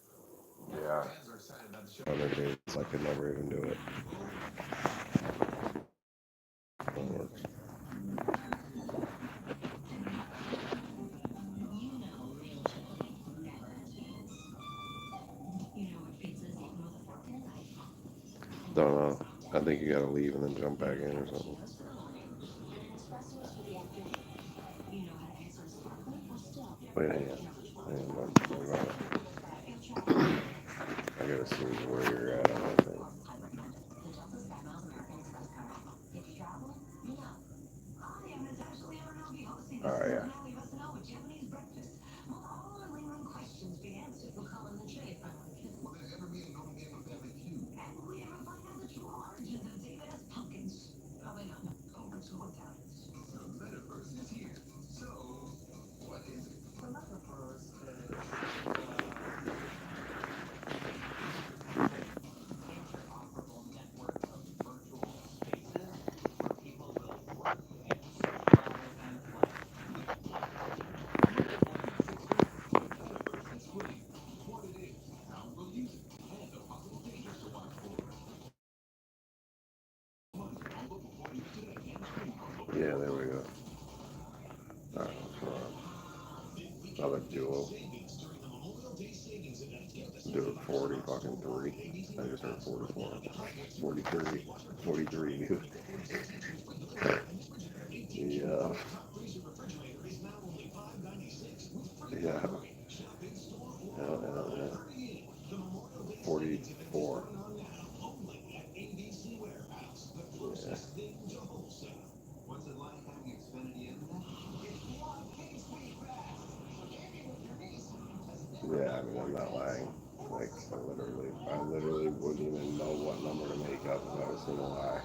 Yeah. Fans are excited about the show. Other days, I could never even do it. It works. Don't know. I think you gotta leave and then jump back in or something. Wait, hang on. I gotta see where you're at on that thing. Alright, yeah. Yeah, there we go. Alright, another duo. Dude, 40 fucking 3. I just heard 44. 43. 43, dude. Yeah. Yeah. Yeah. 44. Yeah. Yeah, I mean, I'm not lying. Like, I literally wouldn't even know what number to make up if I was gonna lie.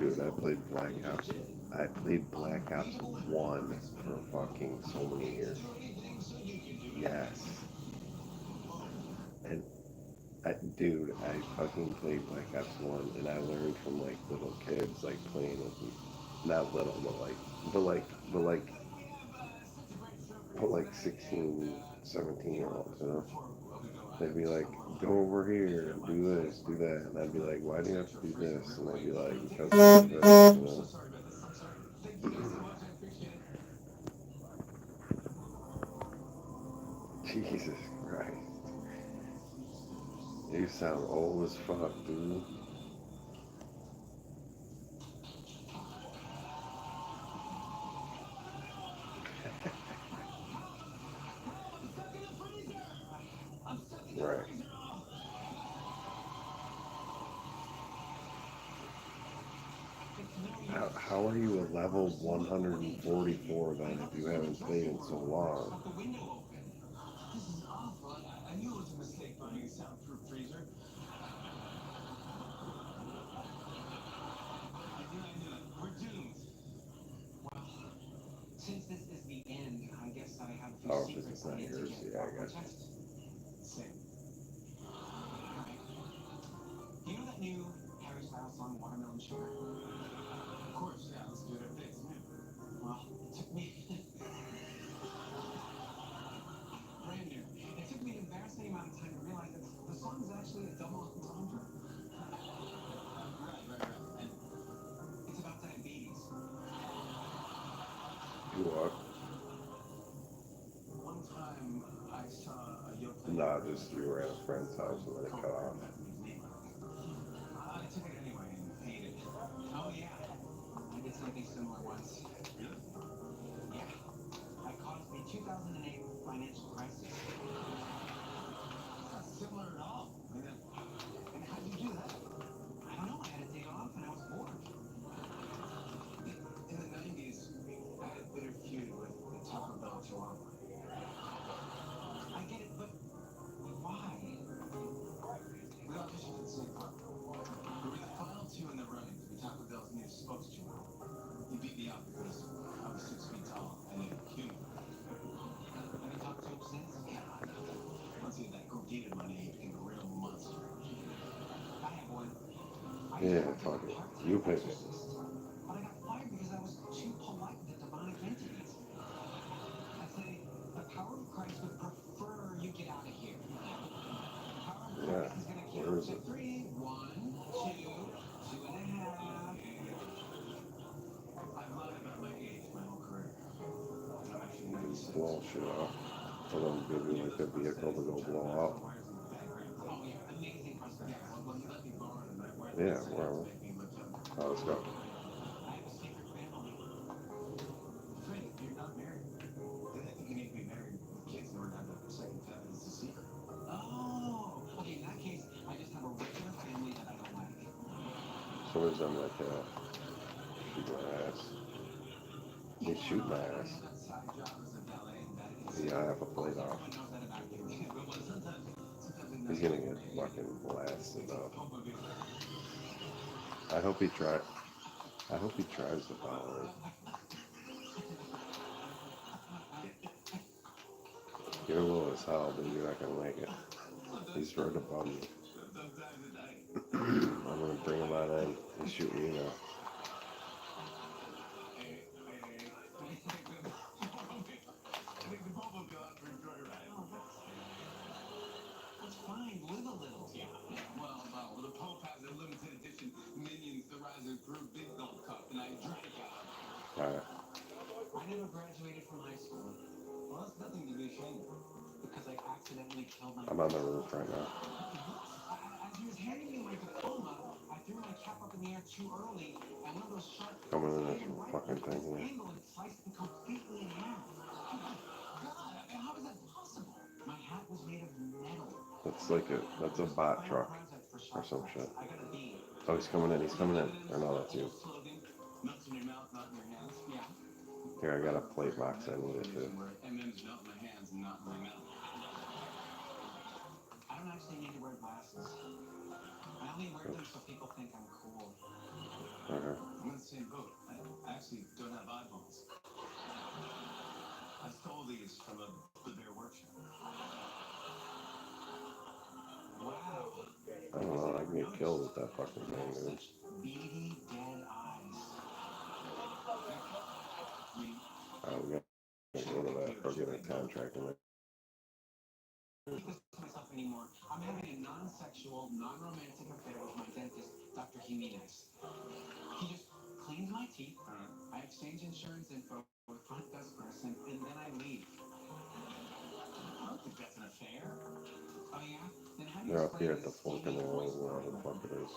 Dude, I played Black Ops 1 for fucking so many years. Yes. And dude, I fucking played Black Ops 1 and I learned from like little kids like playing with them. Not little, but like 16, 17-year-olds, you know? They'd be like, go over here, do this, do that. And I'd be like, why do you have to do this? And they'd be like, because of this, you know? Jesus Christ. You sound old as fuck, dude. Right. How How are you a level 144 then if you haven't played in so long? The window open. This is awful. I knew it was a mistake buying a soundproof freezer. I knew it. We're doomed. Well, since this is the end, I guess I have a few Oh, if secrets it's I not need to yours, get yeah, I off my got you. chest. Same. Alright. You know that new Harry Styles song, Watermelon Sugar? Of course, yeah. Let's do it at this. Well, it took me... brand new. It took me an embarrassing amount of time to realize that the song is actually a double entendre. Right. And it's about diabetes. You what? One time I saw a yoke. Nah, just you were at a friend's house and then it cut off. I took it anyway and paid it. Oh yeah, I did something similar once. Really? Yeah. That caused the 2008 financial crisis. Not similar at all. And how'd you do that? I don't know. I had a day off and I was bored. In the 90s, I had a bitter feud with the Taco Bell Chihuahua. I get it, but why? We auditioned for the same part. We were the final two in the running to be Taco Bell's new spokes-chihuahua. He beat me out because I was 6 feet tall and a human. Have you talked to him since? Yeah. Once he had that gordita money, he became a real monster. I have one. Yeah, fuck it. You pick it. But I got fired because I was too polite with the demonic entities. I say, the power of Christ would prefer you get out of here. The power of Yeah, Christ is going to where count is to it? 3. 1, 2, 2.5. I've lied about my age my whole career. I'm actually 96. Blow shit up. Or they'll give you like a vehicle to go blow up. Oh, yeah, amazing person. Yeah, well, he let me borrow it and I went Yeah, to wherever. make me look younger. Oh, let's go. I have a secret family. Freddie, you're not married. Then I think you need to be married with kids in order to have a second family. It's a secret. Oh, okay, in that case, I just have a regular family that I don't like. So is them like shoot my ass. They shoot my ass. Yeah, I have a plate off. He's gonna get fucking blasted up. I hope he tries to follow it. You're low as hell, dude. You're not gonna make it. He's right above me. I'm gonna bring him on in. He's shooting you now. That's fine, live a little. Yeah. Well, the Pope has a limited edition Minions The Rise of Gru Big Gold Cup, and I drank out of it. Alright. I never graduated from high school. Well, that's nothing to be ashamed of, because I accidentally killed my... I'm on the roof right now. As he was handing me my diploma, I threw my cap up in the air too early, and one of those sharp... Coming in this fucking thing here. ...angle and sliced me completely in half. Oh my God, how is that possible? My hat was made of metal. That's a bot truck or some shit. Oh, he's coming in. Or no, that's you. Melts in your mouth, not in your hands. Yeah. Here, I got a plate box I need it too. M&M's melt in my hands and not in my mouth. I don't actually need to wear glasses. I only wear them so people think I'm cool. Okay. I'm in the same boat. I actually don't have eyeballs. I stole these from the Bear Workshop. Wow. I don't know. I can get killed with that fucking thing, dude. Beady dead eyes. We got to go to that or get a contract in it. I don't keep this to myself anymore. I'm having a non-sexual, non-romantic affair with my dentist, Dr. Jimenez. He just cleans my teeth. I exchange insurance info with front desk person, and then I leave. I don't think that's an affair. Oh yeah? Then how do you They're up here at the explain fork in the road, wherever the fuck it is.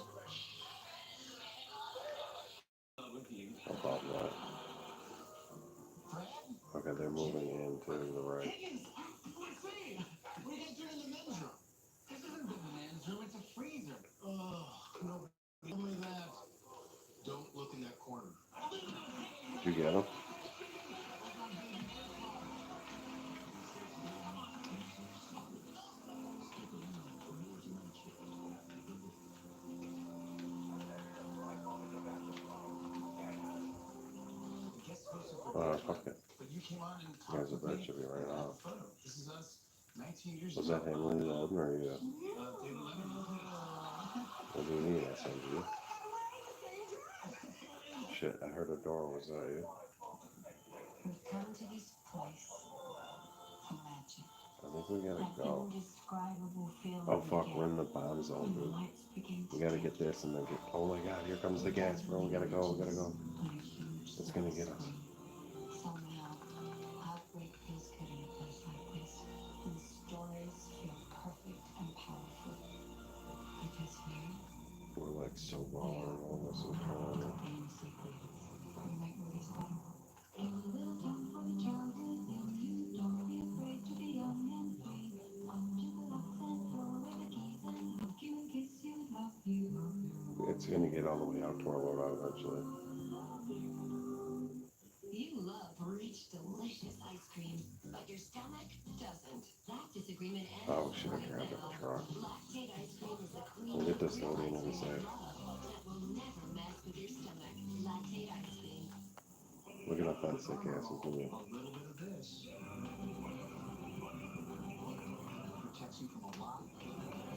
Above that. Okay, they're moving in to the right. Higgins! What's that? What are you guys doing in the men's room? This isn't the men's room, it's a freezer. Oh, no. Only that. Don't look in that corner. you get him? Oh, fuck it. Here's a bird should be right off. Was that him reloading or you? What do you need, SMG? Shit, I heard a door. Was that you? We've come to this place for magic. I think we gotta That go. indescribable feeling Oh fuck, you we're in the get bomb zone, when the dude. lights begin We to gotta dim. get this and then get. Oh my god, here comes the gas, bro. We gotta go, we gotta go. On a huge It's gonna get us. screen. Somehow, heartbreak feels good in a place like this. And stories feel perfect and powerful. Because here, We're like so vulnerable. This is fun. famously please. You might release them. In a little town for the childhood in you. Don't be afraid to be young and free. Unlock the locks and throw away the keys and hug you and kiss you and love you. It's gonna get all the way out to our loadout eventually. You love rich, delicious ice cream, but your stomach doesn't. That disagreement ends Oh shit, I right grabbed the now. truck. Lactate ice cream is the clean, We'll get this real loading ice in a cream sec. you love that will never mess with your stomach. Lactate ice cream. Looking up that sick ass is gonna. A little bit of this. Protects you from a lot.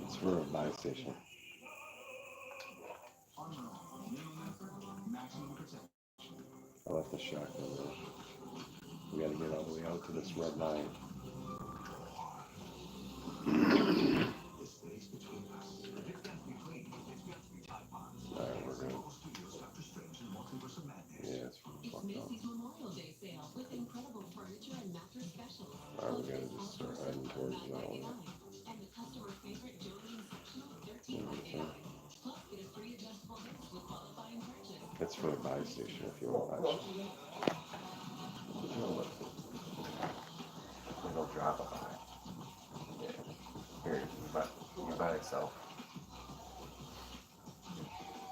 It's for a buy station. Maximum protection. I left the shotgun there. We gotta get all the way out to this red line. The space between us. If it's got to be clean, it's got to be Tide Pods. Alright, we're good. Marvel Studios Doctor Strange and Multiverse of Madness. Yeah, it's It's fucked up. Macy's Memorial Day sale with incredible furniture and mattress specials. Alright, we gotta just start heading towards that one. And the customer favorite Jolene sectional $13.99. Plus, get a free adjustable base with qualifying purchase. It's for the buy station if you want to buy shit. It'll drop a buy. Yeah. Here, you buy itself.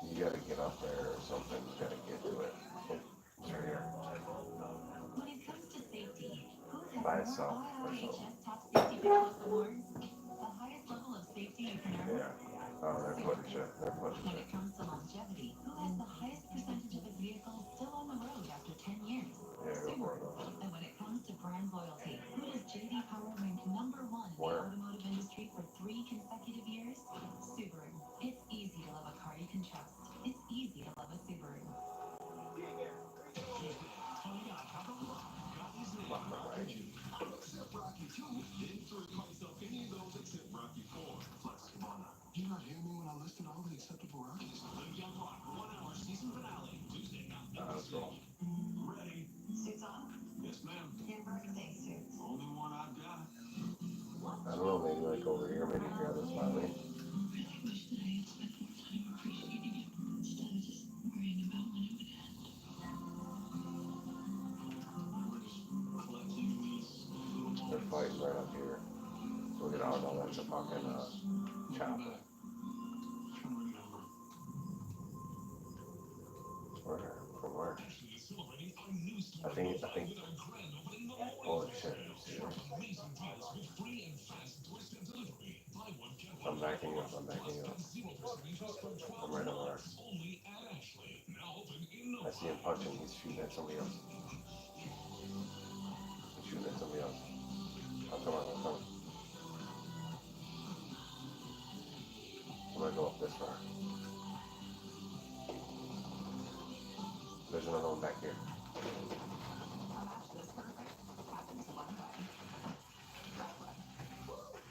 You gotta get up there or something. You gotta get to it. It's right here. When it comes to safety, who By has itself more or something. IHS Top Safety Business Awards? The highest level of safety you can earn? Yeah. Oh, they're putting shit. They're putting When shit. it comes to longevity, who has the highest percentage of its vehicles still on the road after 10 years? Yeah, go for it. And when it comes to brand loyalty, who does JD Power rank number one in the Where? automotive industry for 3 consecutive years? Subaru. It's easy to love a car you can trust. It's easy to love a Subaru. Except Rocky 2, didn't throw myself any of those except Rocky 4. Plus, come on up. You not hear me when I listed all the acceptable Rockies? The Young Rock 1 hour season finale, Tuesday night. Let's go. Ready? Suits on? Yes, ma'am. Your birthday suits. Only one I've got. I don't know, maybe like over here, maybe here on this valley. I really wish that I had spent more time appreciating it instead of just worrying about when it would end. Collecting these little They're fighting right up here. Look at all no, that's a fucking chopper. Where? From where? I think, holy shit. I'm backing you up, I'm backing you up. I'm right over there. I see him punching, he's shooting at somebody else. He's shooting at somebody else. Oh, come on, come on. I'm gonna go up this far. There's another one back here.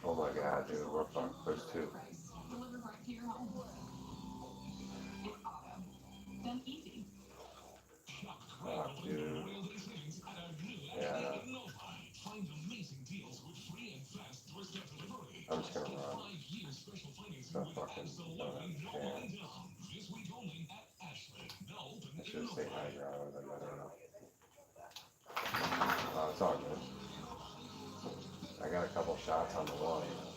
Oh my god, dude, we're fucked. There's two. Delivered right to your home. It's auto. Done easy. Oh, dude. Yeah. I'm just gonna run. So fucking man. I should have stayed high ground, I would have been better enough. Oh, it's all good. I got a couple shots on the wall, you know.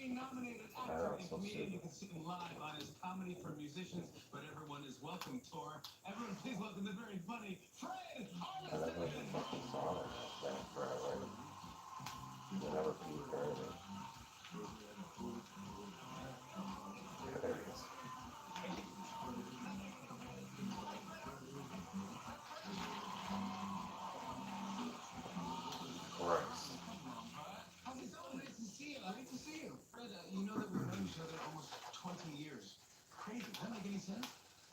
Nominated I know, actor it's and so comedian. stupid. You can see him live on his Comedy for Musicians, but everyone everyone is welcome to everyone please welcome the very funny Fred I never fucking saw him like that forever. I never peeked or anything. There he is. Christ. How's it going? Nice to see you. Great to see you. Fred, you know that we've known each other almost 20 years. Crazy. Does that make any sense?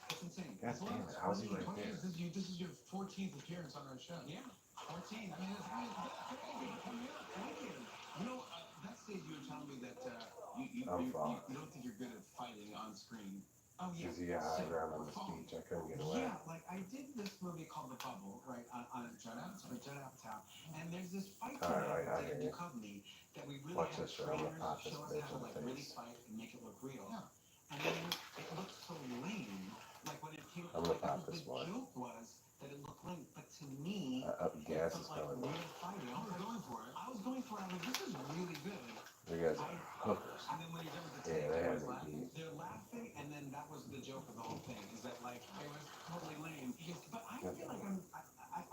That's insane. God damn it, how's he right 20 there? years. This is your 14th appearance on our show. Yeah. 14. I mean, that's crazy for coming up. Thank you. You know, backstage you were telling me that you don't think you're good at fighting on screen. Oh, yeah. Because he got high ground on the speech. I couldn't get away. Yeah, like I did this movie called The Bubble, right, on Judd Apatow. And there's this fight Alright, I that hear you you. cut me that we really Watch have this shit. I'm gonna trainers pop this show us bitch how to in the like really face. fight and make it look real. Yeah. And then it looked so lame. Like when it came I'm gonna like pop the this one. joke was that it looked lame, but to me Gas it is felt like coming. real fighting. I was going for it. I was like, this is really good. You guys are hookers. And then when you're done with the Yeah, tape, they had everyone's me laughing. beat. They're laughing, and then that was the joke of the whole thing. Is that like it was totally lame? But I feel like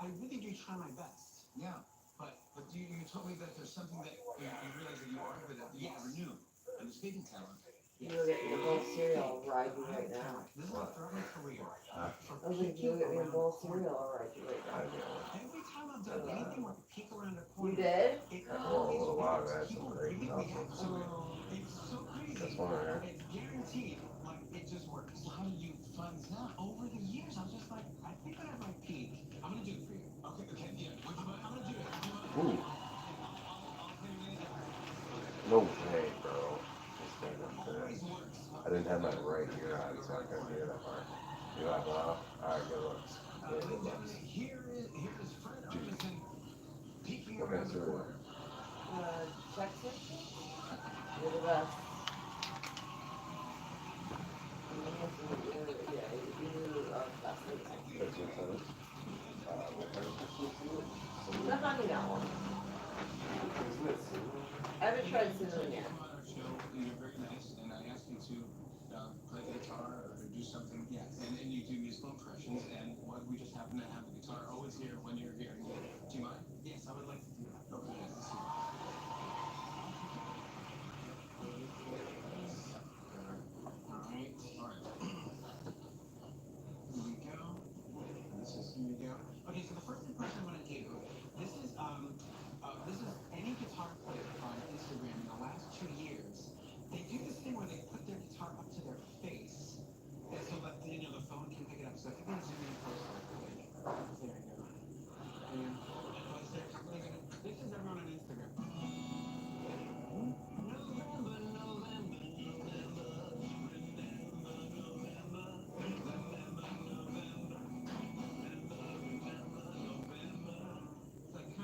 I really do try my best. Yeah. But you told me that there's something that you realize that you are good at that you never knew, and it's speaking talent. You'll get me a bowl of cereal, I'll ride you right now. This is throughout my career. I was like, you'll get me a bowl of cereal, I'll ride you right now. Every time I've done anything where I peek around a corner, You did? Well, a little while ago, I had some great it's sauces. so crazy. This one right here. It's guaranteed. Like it just works. So how did you find this out? Over the years, I was just like, I think I have my peak. I'm gonna do it for you. Okay, yeah. Would you mind? I'm gonna do it. Ooh. No way, bro. This thing up there. I didn't have my right ear on, so I couldn't hear that part. You like, well, alright, good looks. Yeah, good looks. Here is Fred Armisen peeking What around kind of the cereal? corner. Texas? You're the best. Yeah, you're the best. That's your son? The honey nut one. Isn't it cinnamon? I haven't tried cinnamon yet. On our show, you're very nice, and I asked you to play the guitar or do something. Yes. And you do musical impressions, and we just happen to have the guitar always here when you're here. Do you mind? Yes, I would like to do that. Okay, let's see. Alright. Here we go. Here we go. Okay, so the first impression I'm gonna do, this is any guitar player on Instagram in the last 2 years. They do this thing where they put their guitar up to their face, and so that the phone can pick it up. So if you can zoom in closer, there you go. And this is everyone on Instagram.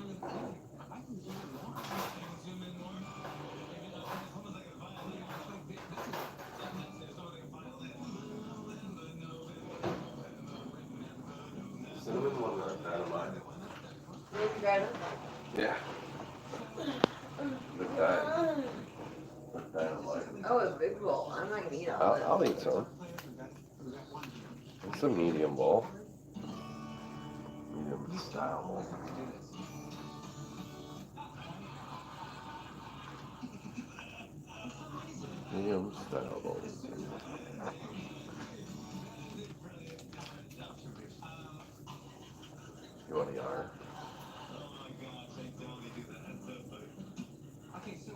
I can zoom in more. I can zoom in more. It's almost like a violin. It's like this is it's almost like a violin. Cinnamon one right there of mine. Did you grab it? Yeah. The dynamite. Oh, a big bowl. I'm not gonna eat all of it. I'll eat some. It's a medium bowl. Medium style bowl. Medium style bowl. You want a yarn? Okay, so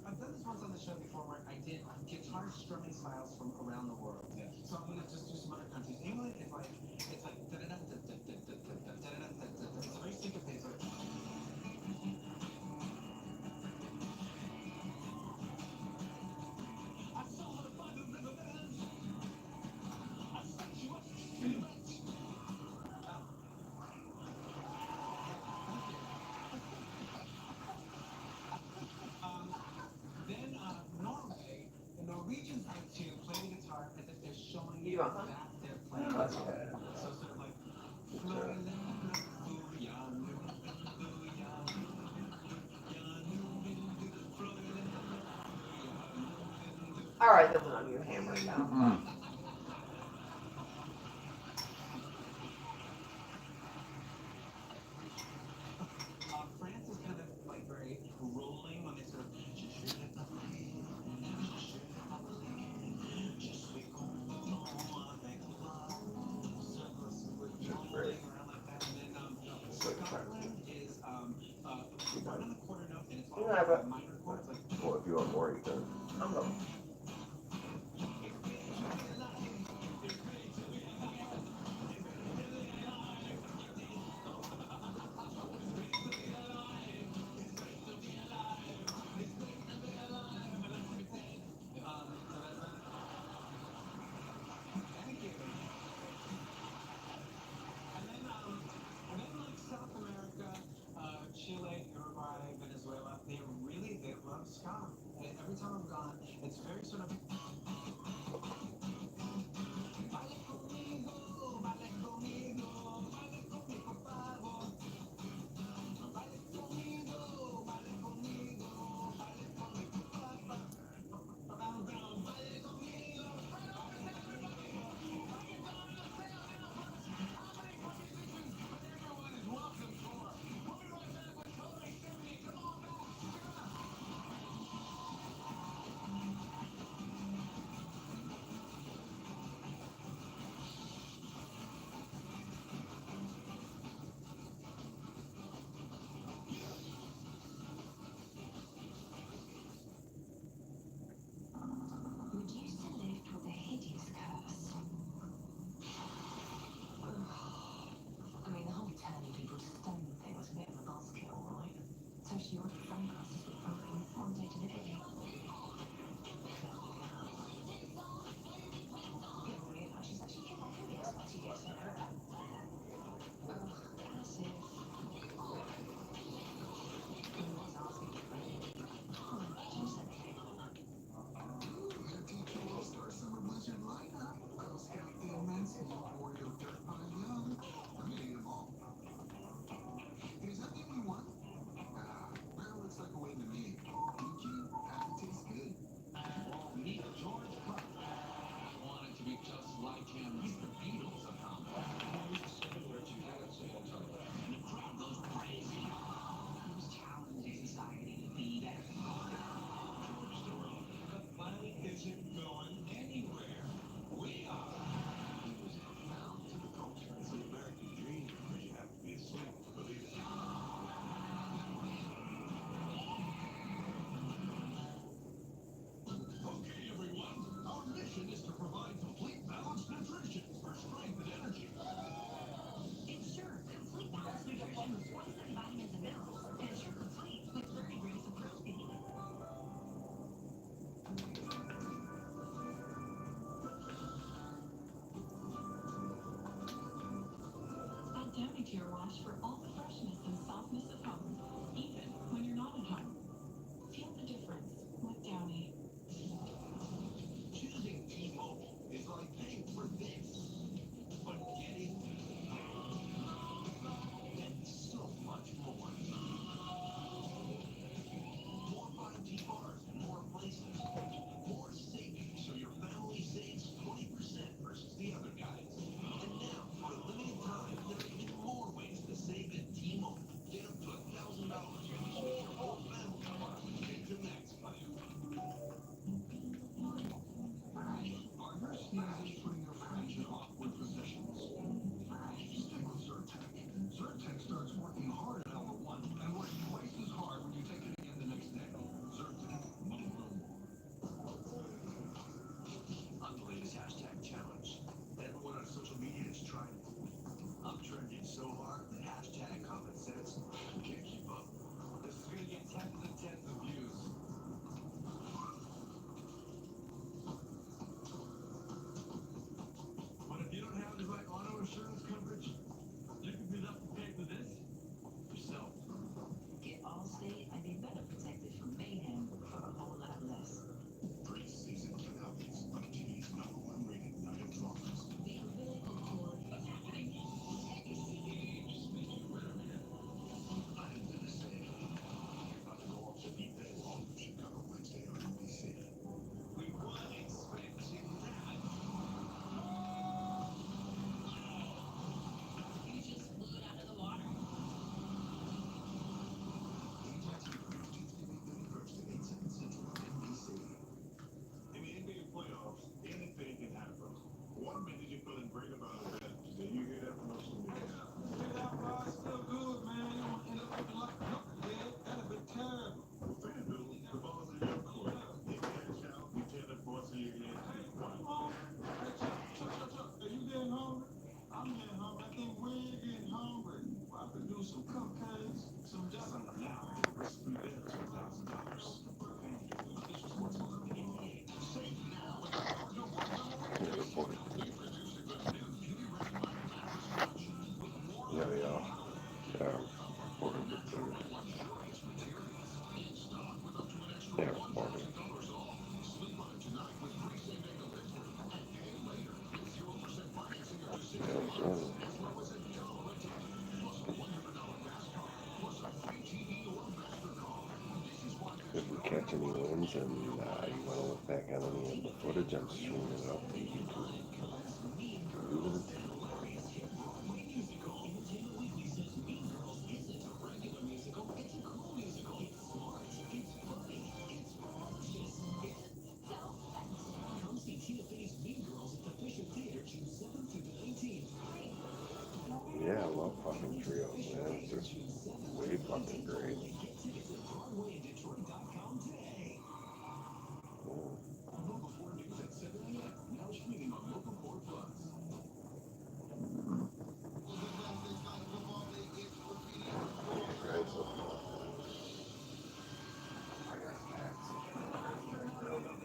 I've done this once on the show before where I did guitar strumming styles from around the world. Yeah. So I'm gonna just do some other countries. England is like it's like da da da da da da da da da da da da. It's very syncopated. Then Norway, the Norwegians like to play the guitar as if they're showing You want some? that they're playing the guitar. So sort of like Alright, that's enough. You're hammered now. Well, if you want more, you can. South America, Chile, Uruguay, Venezuela, they love ska. And every time I'm gone, it's very sort of. Reduced to lift with a hideous curse. I mean, the whole telling people to stone thing was a bit of a buzzkill, right? So she ordered sunglasses with something one day to live in. Didn't realise she's actually killed my hideous for 2 years in a row. Passive. Let's ask it differently. Just anything. All-Star Summer Blizzard lineup. Girl Scout Airmen, Warrior Dirt Pile Young. I'm gonna eat them all. Is that the only one? Well, looks like a win to me. DQ, half tastes good. Meet George Clark. Wanted to be just like him. He's the Beatles of combat. And the crowd goes crazy. He was challenging society to be better. George Storrow. The money isn't going anywhere. We are. He was bound to the culture. It's the American dream, but you have to be asleep to believe it. Okay, everyone. Our mission is to provide complete balanced nutrition for strength and energy. Ensure complete balanced nutrition with 27 vitamins and minerals. Ensure complete with 30 grams of protein. Add Downy to your wash for all the freshness and softness of home, even when you're not at home. Feel the difference with Downy. Choosing T-Mobile is like paying for this, but getting and so much more. More 5G bars in more places. More savings so your family saves 20% versus the other guys. And now, for a limited time, there are even more ways to save it. Yeah, yeah. Yeah. 430. Yeah, 40. If we catch any wins and you want to look back on any of the footage, I'm streaming it up to YouTube. Yeah, I love fucking trios, man. It's just way fucking great.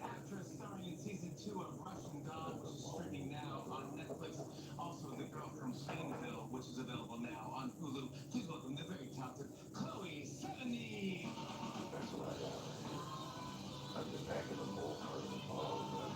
Actress starring in season 2 of Russian Doll, which is streaming now on Netflix. Also, The Girl from Plainville, which is available now on Hulu. Please welcome the very talented Chloe Sevigny. That's what I got. I've been back in the bowl for the ball, but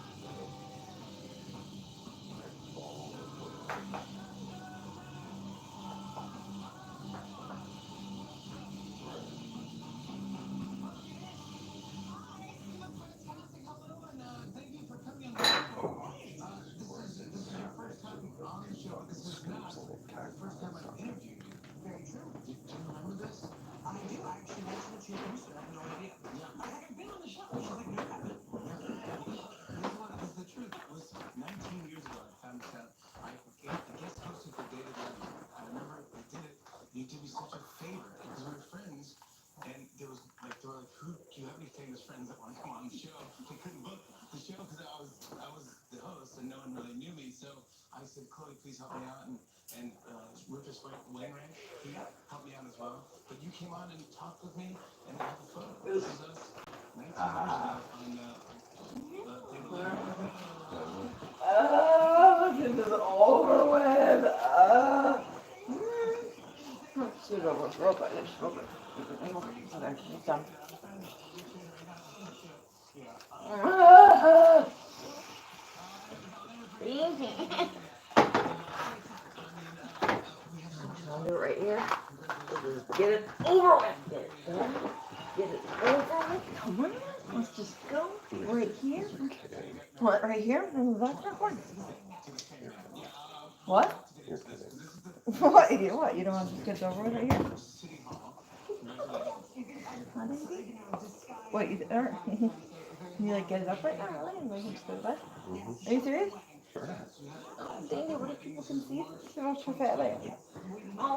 You did me such a favor because we were friends, and they were like, who do you have any famous friends that want to come on the show? They couldn't book the show because I was the host and no one really knew me. So I said, Chloe, please help me out, and Rufus Wainwright, he helped me out as well. But you came on and talked with me, and I have a photo. This is us 19 years ago on this is over with. Shoot over real quick. Real quick. Okay, it's done. I'll do it right here. Get it over with. Get it over with. Come on. Let's just go right here. What, right here? That's not one. What? What? You don't want to just get it over with right here? What, you are? Can you like get it up right now? Really? And like just go to bed? Are you serious? Oh, dang it, what if people can see it? So much for fat lady. Oh